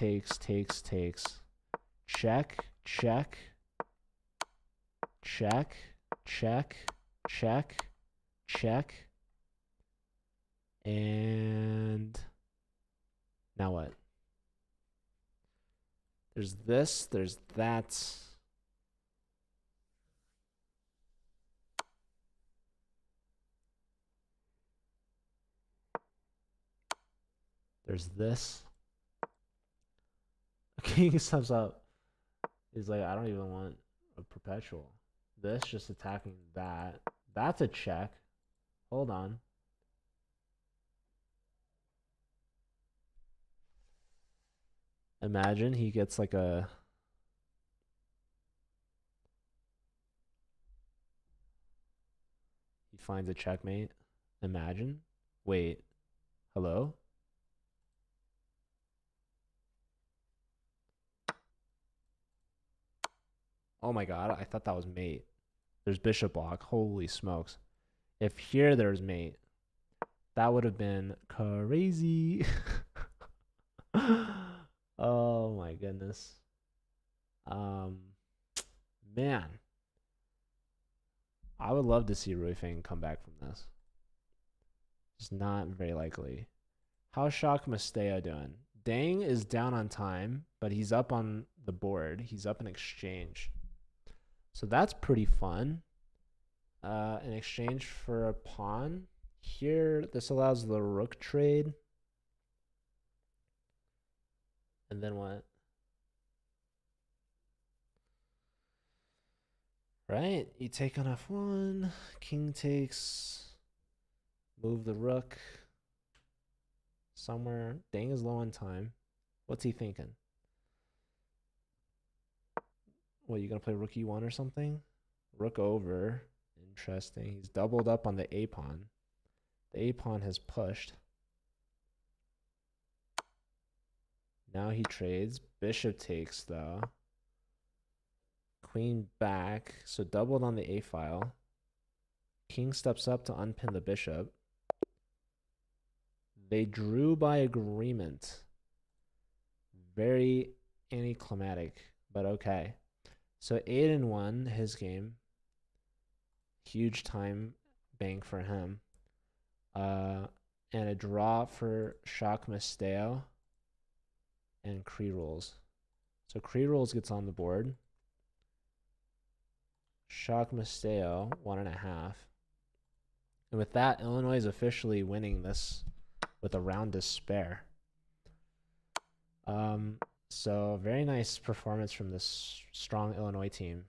Check. And now what? There's this, there's that. There's this. King steps up. He's like, I don't even want a perpetual. This just attacking that. That's a check. Hold on. Imagine he gets like a... He finds a checkmate. Imagine. Wait. Hello? Oh my god, I thought that was mate. There's bishop block. Holy smokes. If here there's mate, that would have been crazy. Oh my goodness. Um, man, I would love to see Ruifeng come back from this. It's not very likely. How's Shock Masteo doing? Dang is down on time, but he's up on the board. He's up in exchange. So that's pretty fun. In exchange for a pawn. Here, this allows the rook trade. And then what? Right, you take on f1. King takes. Move the rook somewhere. Dang is low on time. What's he thinking? What, you gonna play rook e1 or something? Rook over. Interesting. He's doubled up on the a pawn. The a pawn has pushed. Now he trades. Bishop takes though. Queen back. So doubled on the a file. King steps up to unpin the bishop. They drew by agreement. Very anticlimactic, but okay. So 8-1 his game. Huge time bank for him. And a draw for Shock Masteo and Cree Rolls. So Cree Rolls gets on the board. Shock Masteo, 1.5. And with that, Illinois is officially winning this with a round to spare. So very nice performance from this strong Illinois team.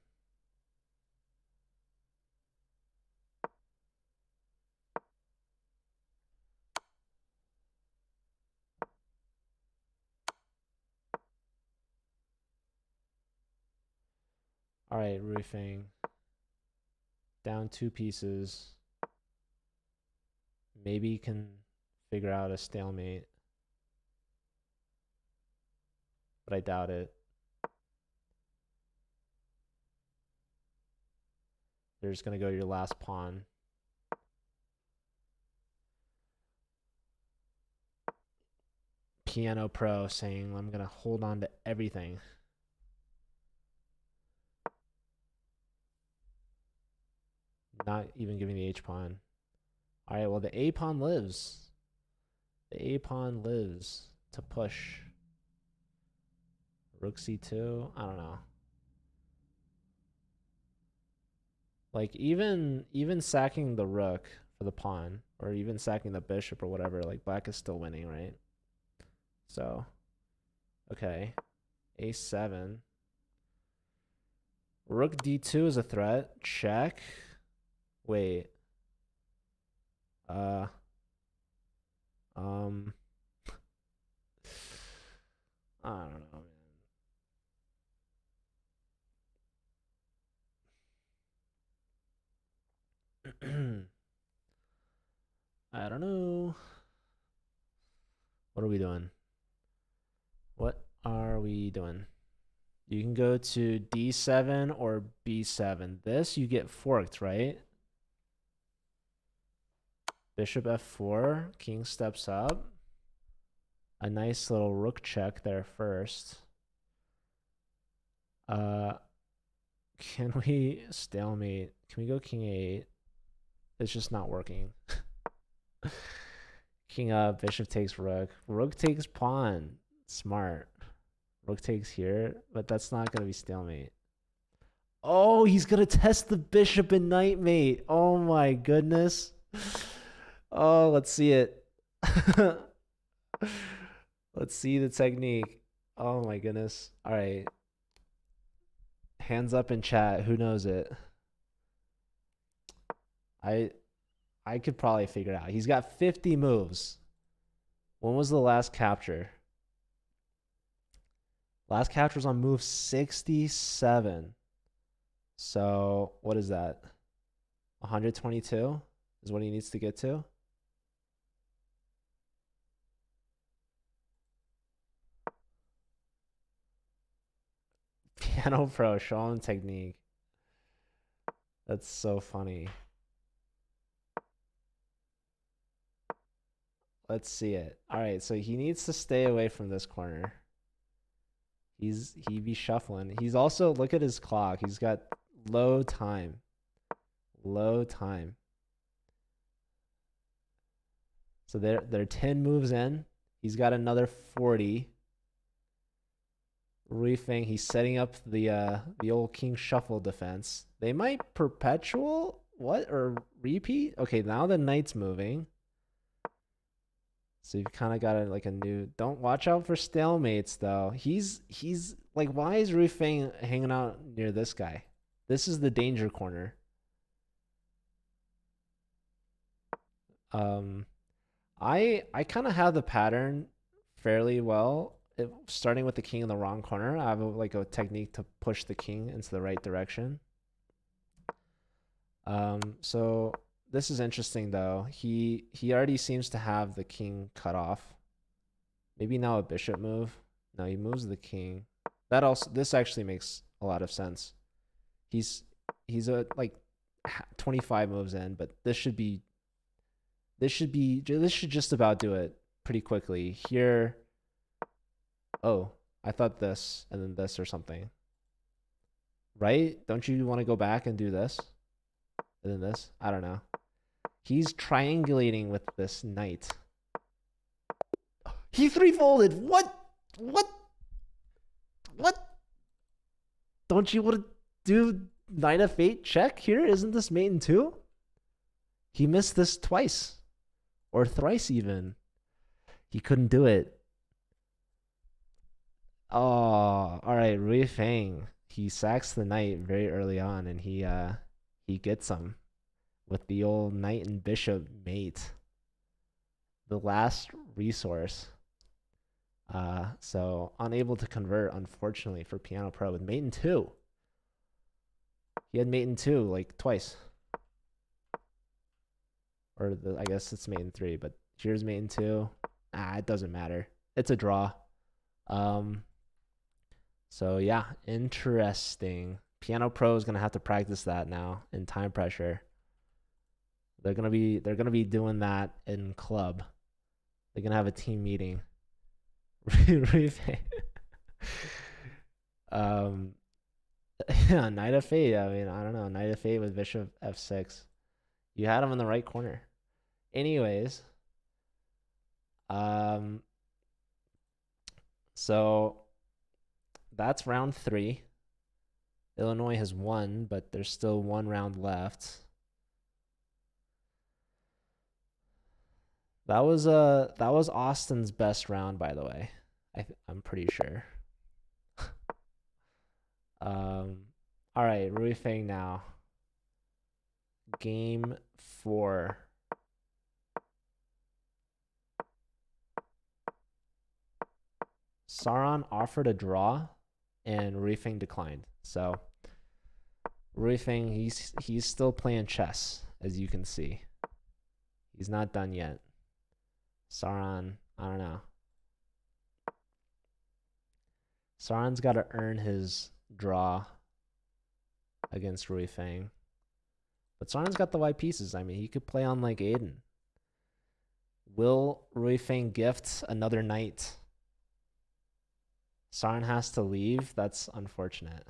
All right, Roofing. Down 2 pieces. Maybe you can figure out a stalemate. But I doubt it. They're just going to go to your last pawn. Piano Pro saying, I'm going to hold on to everything. Not even giving the H pawn. All right, well, the A pawn lives. The A pawn lives to push. Rook C2. I don't know. Like even sacking the rook for the pawn, or even sacking the bishop or whatever, like black is still winning, right? So, okay. A7. Rook D2 is a threat. Check. Wait. I don't know, man. I don't know. What are we doing? What are we doing? You can go to D7 or B7. This you get forked, right? Bishop F4. King steps up. A nice little rook check there first. Can we stalemate? Can we go King 8? It's just not working. King up, bishop takes rook. Rook takes pawn. Smart. Rook takes here, but that's not going to be stalemate. Oh, he's going to test the bishop and knight mate. Oh my goodness. Oh, let's see it. Let's see the technique. Oh my goodness. All right. Hands up in chat. Who knows it? I could probably figure it out. He's got 50 moves. When was the last capture? Last capture was on move 67. So what is that? 122 is what he needs to get to. Piano Pro, show him technique. That's so funny. Let's see it. All right, so he needs to stay away from this corner. He be shuffling. He's also, look at his clock. He's got low time. Low time. So they're 10 moves in. He's got another 40. Reefing. He's setting up the old king shuffle defense. They might perpetual what or repeat? Okay, now the knight's moving. So you've kind of got like a new. Don't watch out for stalemates though. He's like, why is Reefing hanging out near this guy? This is the danger corner. I kind of have the pattern fairly well. Starting with the king in the wrong corner, I have like a technique to push the king into the right direction. So this is interesting though. He already seems to have the king cut off. Maybe now a bishop move. No, he moves the king. This actually makes a lot of sense. He's like 25 moves in, but this should just about do it pretty quickly. Here, oh, I thought this and then this or something. Right? Don't you want to go back and do this? And then this? I don't know. He's triangulating with this knight. He three-folded. What? Don't you want to do Knight of Fate check here? Isn't this mate in two? He missed this twice. Or thrice even. He couldn't do it. Oh, alright, Rui Fang. He sacks the knight very early on, and he gets him with the old knight and bishop mate. The last resource. So unable to convert, unfortunately, for Piano Pro with mate in two. He had mate in two like twice. Or I guess it's mate in three, but here's mate in two. It doesn't matter. It's a draw. So yeah, interesting. Piano Pro is gonna have to practice that now in time pressure. They're gonna be doing that in club. They're gonna have a team meeting. Yeah, Knight of Fate. I mean, I don't know. Knight of Fate with Bishop F6. You had him in the right corner. Anyways, so that's round 3. Illinois has won, but there's still one round left. That was Austin's best round, by the way. I'm pretty sure. All right, Rui Fang now. Game 4. Sauron offered a draw, and Rui Fang declined. So Rui Fang, he's still playing chess, as you can see. He's not done yet. Sauron, I don't know. Sauron's got to earn his draw against Rui Fang. But Sauron's got the white pieces. I mean, he could play on like Aiden. Will Rui Fang gift another knight? Sauron has to leave. That's unfortunate.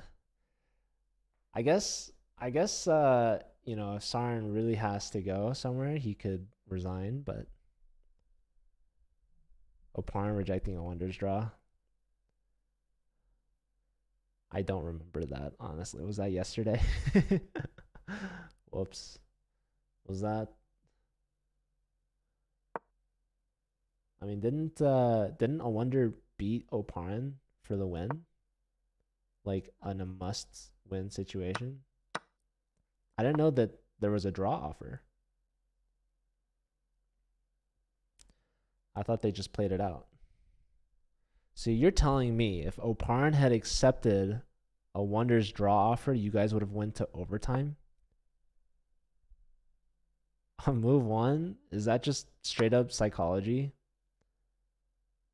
I guess if Sauron really has to go somewhere, he could resign, but Oparin rejecting a Wonders draw. I don't remember that, honestly. Was that yesterday? Whoops. Was that? I mean, didn't a Wonder beat Oparin for the win? Like on a must-win situation? I didn't know that there was a draw offer. I thought they just played it out. So you're telling me if Oparin had accepted a Wonders draw offer, you guys would have went to overtime? On move 1? Is that just straight up psychology?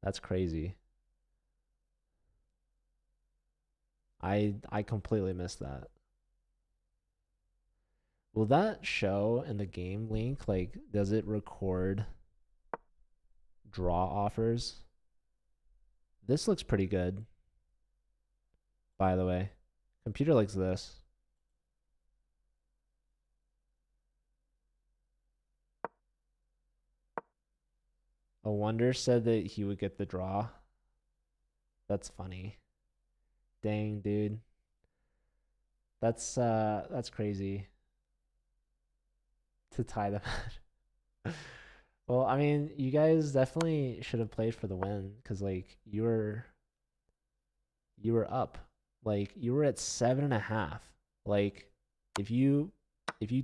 That's crazy. I completely missed that. Will that show in the game link? Like, does it record draw offers? This looks pretty good. by the way. Computer likes this. A Wonder said that he would get the draw. That's funny. Dang, dude. That's crazy to tie the match. Well, I mean, you guys definitely should have played for the win because like you were up. Like you were at 7.5. Like if you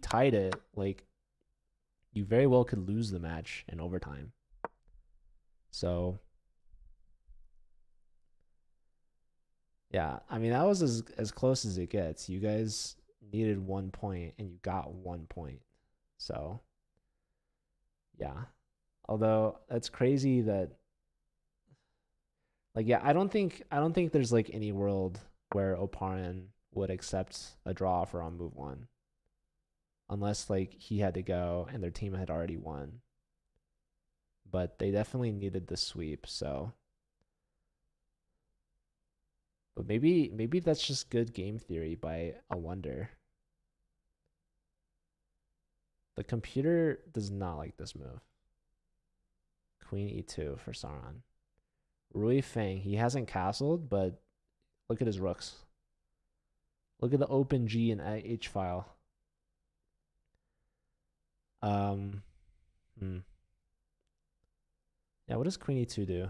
tied it, like you very well could lose the match in overtime. So yeah, I mean that was as close as it gets. You guys needed 1 point and you got 1 point. So yeah. Although it's crazy that like yeah, I don't think there's like any world where Oparin would accept a draw offer on move one. Unless like he had to go and their team had already won. But they definitely needed the sweep, so but maybe that's just good game theory by a Wonder. The computer does not like this move. Queen e2 for Sauron. Rui Fang, he hasn't castled, but look at his rooks. Look at the open G and H file. Um, Yeah, what does Queen e2 do?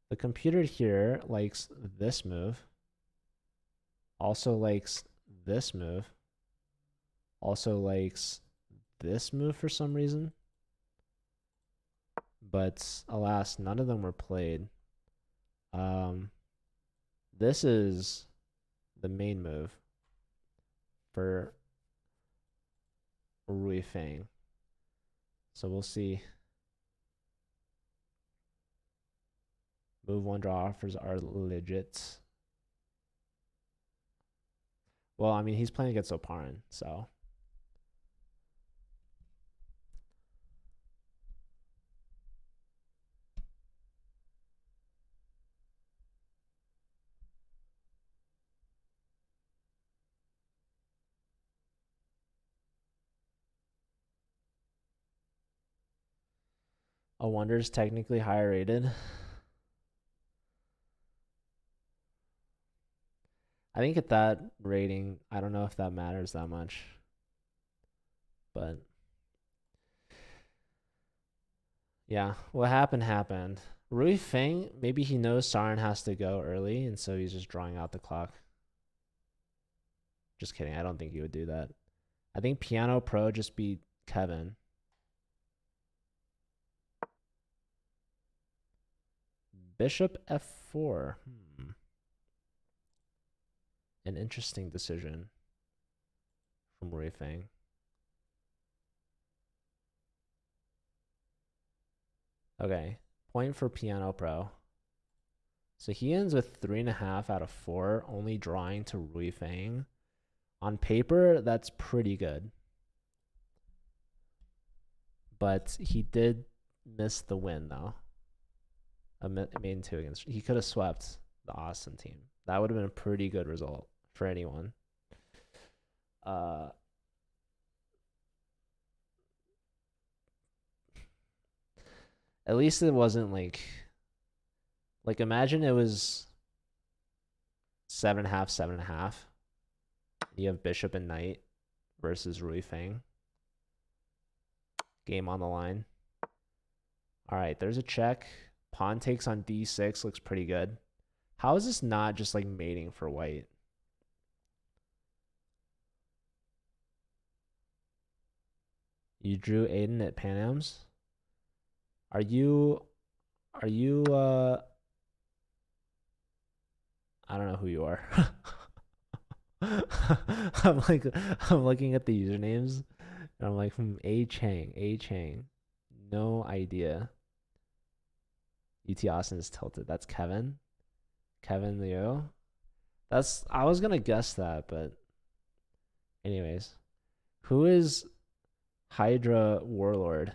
The computer here likes this move. Also likes this move. Also likes this move for some reason. But alas, none of them were played. This is the main move for Rui Fang. So we'll see. Move one draw offers are legit. Well, I mean, he's playing against Oparin, so. A Wonder's technically higher rated. I think at that rating, I don't know if that matters that much. But yeah, what happened. Rui Feng, maybe he knows Sauron has to go early, and so he's just drawing out the clock. Just kidding. I don't think he would do that. I think Piano Pro just beat Kevin. Bishop f4. An interesting decision from Rui Feng. Okay, point for Piano Pro. So he ends with 3.5 out of 4, only drawing to Rui Feng. On paper, that's pretty good. But he did miss the win, though. A main two against. He could have swept the Austin team. That would have been a pretty good result for anyone. At least it wasn't like imagine it was 7.5, 7.5. You have Bishop and Knight versus Rui Feng. Game on the line. All right, there's a check. Pawn takes on d6, looks pretty good. How is this not just like mating for white? You drew Aiden at Pan Am's? Are you I don't know who you are. I'm looking at the usernames and I'm like, A Chang. No idea. UT Austin is tilted. That's Kevin. Kevin Liu. I was gonna guess that, but anyways. Who is Hydra Warlord?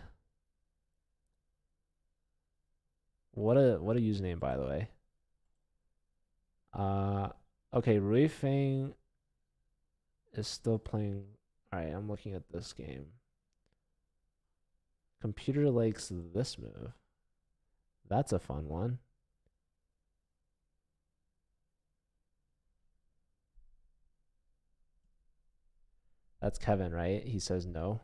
What a username, by the way. Okay, Rui Feng is still playing. All right, I'm looking at this game. Computer likes this move. That's a fun one. That's Kevin, right? He says no.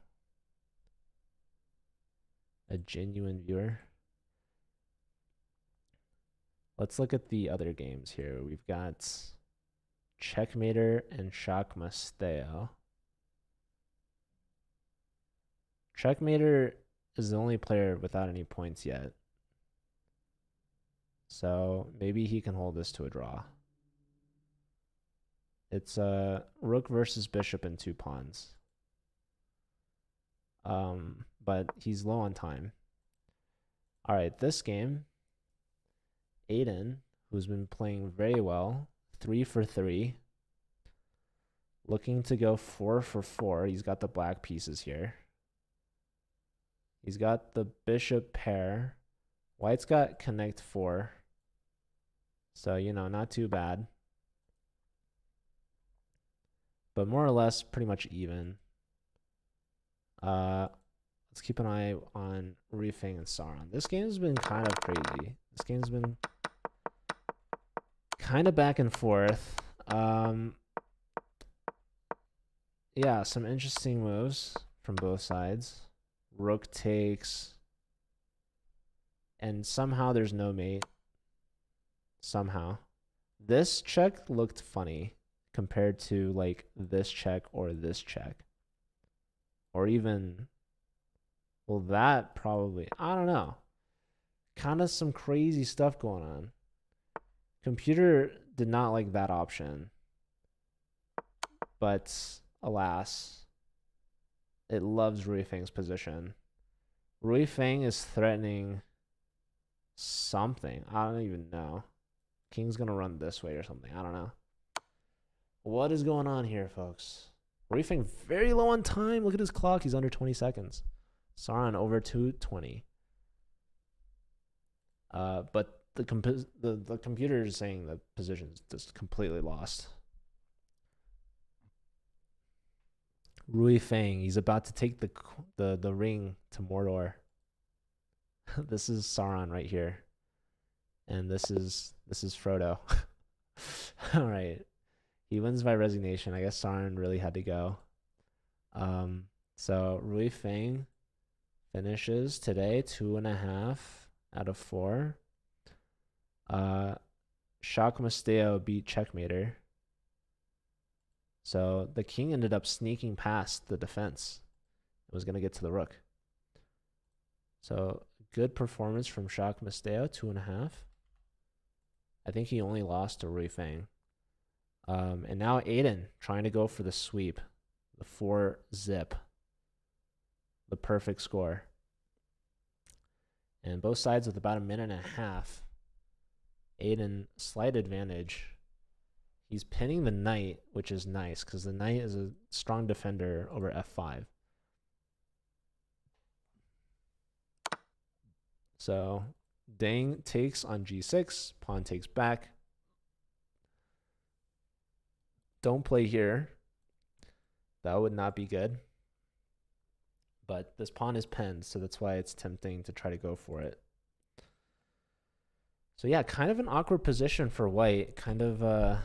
A genuine viewer. Let's look at the other games here. We've got Checkmater and Shockmasteo. Checkmater is the only player without any points yet. So maybe he can hold this to a draw. It's rook versus bishop and 2 pawns. But he's low on time. All right, this game, Aiden, who's been playing very well, 3 for 3. Looking to go 4 for 4. He's got the black pieces here. He's got the bishop pair. White's got connect 4. So, you know, not too bad. But more or less pretty much even. Let's keep an eye on Rui Feng and Sauron. This game's been kind of crazy. This game's been kind of back and forth. Yeah, some interesting moves from both sides. Rook takes. And somehow there's no mate. Somehow. This check looked funny compared to like this check or this check. Or even, well, that probably, I don't know. Kind of some crazy stuff going on. Computer did not like that option. But alas, it loves Rui Feng's position. Rui Feng is threatening something. I don't even know. King's going to run this way or something. I don't know. What is going on here, folks? Rui Feng very low on time. Look at his clock. He's under 20 seconds. Sauron over 220. But the computer is saying the position is just completely lost. Rui Feng, he's about to take the ring to Mordor. This is Sauron right here. And this is Frodo. All right. He wins by resignation. I guess Sauron really had to go. So Rui Feng finishes today 2.5 out of 4. Shockmasteo beat Checkmater. So the king ended up sneaking past the defense. It was going to get to the rook. So good performance from Shockmasteo, 2.5. I think he only lost to Rui Feng. And now Aiden trying to go for the sweep, the 4-zip, the perfect score. And both sides with about 1.5 minutes. Aiden, slight advantage. He's pinning the knight, which is nice because the knight is a strong defender over f5. So Deng takes on g6, pawn takes back. Don't play here. That would not be good. But this pawn is pinned, so that's why it's tempting to try to go for it. So yeah, kind of an awkward position for white. Kind of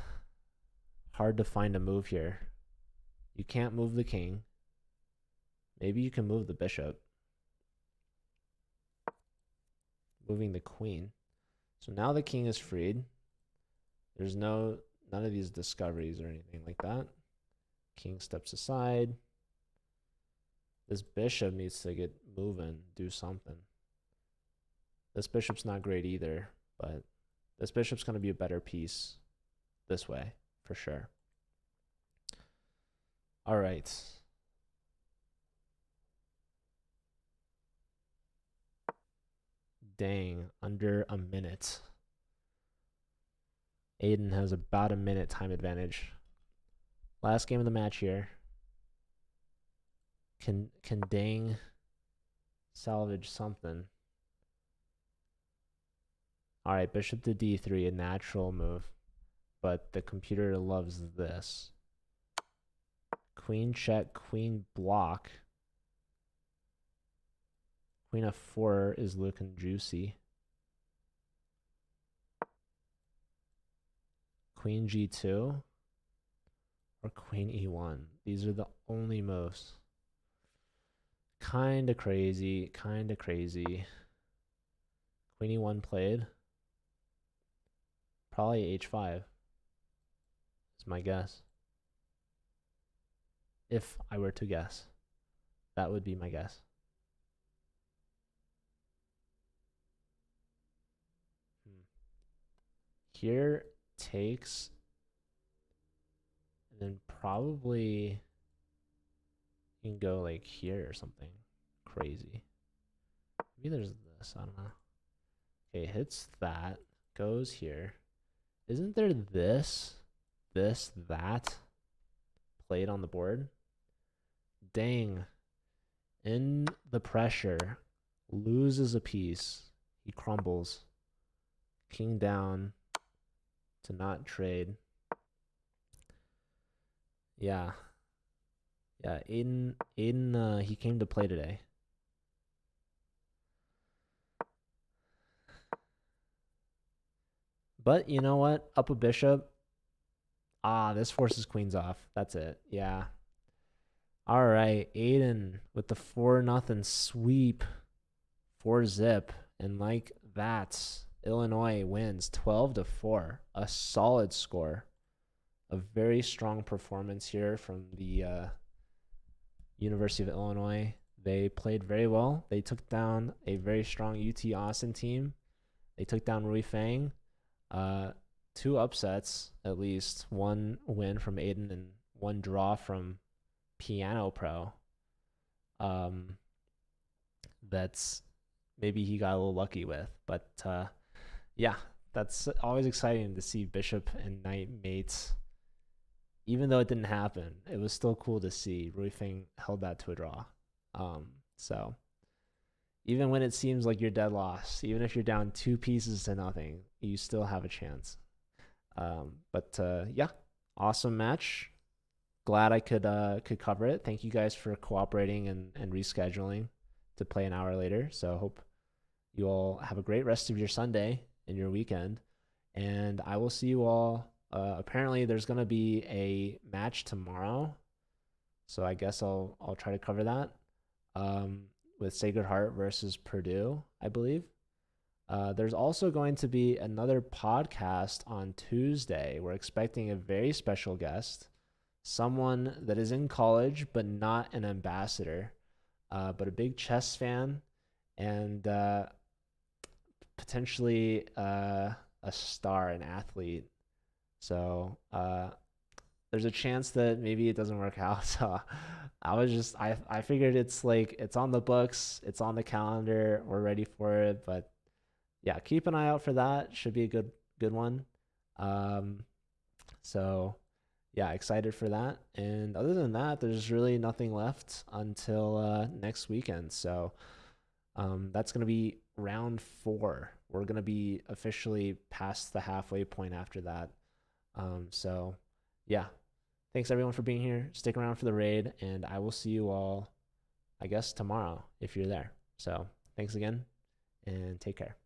hard to find a move here. You can't move the king. Maybe you can move the bishop. Moving the queen. So now the king is freed. There's none of these discoveries or anything like that. King steps aside. This bishop needs to get moving, do something. This bishop's not great either, but this bishop's going to be a better piece this way, for sure. All right. Dang, under a minute. Aiden has about a minute time advantage. Last game of the match here. Can Dang salvage something? All right, bishop to d3, a natural move. but the computer loves this. Queen check, queen block. Queen f4 is looking juicy. Queen g2 or queen e1. These are the only moves. Kind of crazy, kind of crazy. Queen e1 played. Probably h5 is my guess. If I were to guess, that would be my guess. Here takes, and then probably you can go like here or something crazy. Maybe there's this, I don't know. Okay, hits that, goes here. Isn't there this, that played on the board? Dang. In the pressure, loses a piece. He crumbles. King down to not trade. Yeah. Yeah, Aiden, he came to play today. But you know what? Up a bishop. Ah, this forces queens off. That's it. Yeah. All right, Aiden with the 4-0 sweep, 4-zip, and like that, Illinois wins 12-4. A solid score. A very strong performance here from the University of Illinois. They played very well. They took down a very strong UT Austin team. They took down Rui Fang. 2 upsets, at least. 1 win from Aiden and 1 draw from Piano Pro. That's maybe he got a little lucky with. But yeah, that's always exciting to see Bishop and Knight mates. Even though it didn't happen, it was still cool to see. Rui Fang held that to a draw. So even when it seems like you're dead lost, even if you're down 2 pieces to nothing, you still have a chance. But yeah, awesome match. Glad I could cover it. Thank you guys for cooperating and rescheduling to play an hour later. So hope you all have a great rest of your Sunday and your weekend. And I will see you all. Apparently there's going to be a match tomorrow. So I guess I'll try to cover that. With Sacred Heart versus Purdue, I believe. There's also going to be another podcast on Tuesday. We're expecting a very special guest. Someone that is in college, but not an ambassador, but a big chess fan and potentially a star, an athlete. So there's a chance that maybe it doesn't work out. So I figured it's on the books, it's on the calendar, we're ready for it. But yeah, keep an eye out for that. Should be a good one. So yeah, excited for that. And other than that, there's really nothing left until next weekend. So that's going to be round 4. We're going to be officially past the halfway point after that. So yeah, thanks everyone for being here. Stick around for the raid, and I will see you all, I guess, tomorrow if you're there. So thanks again, and take care.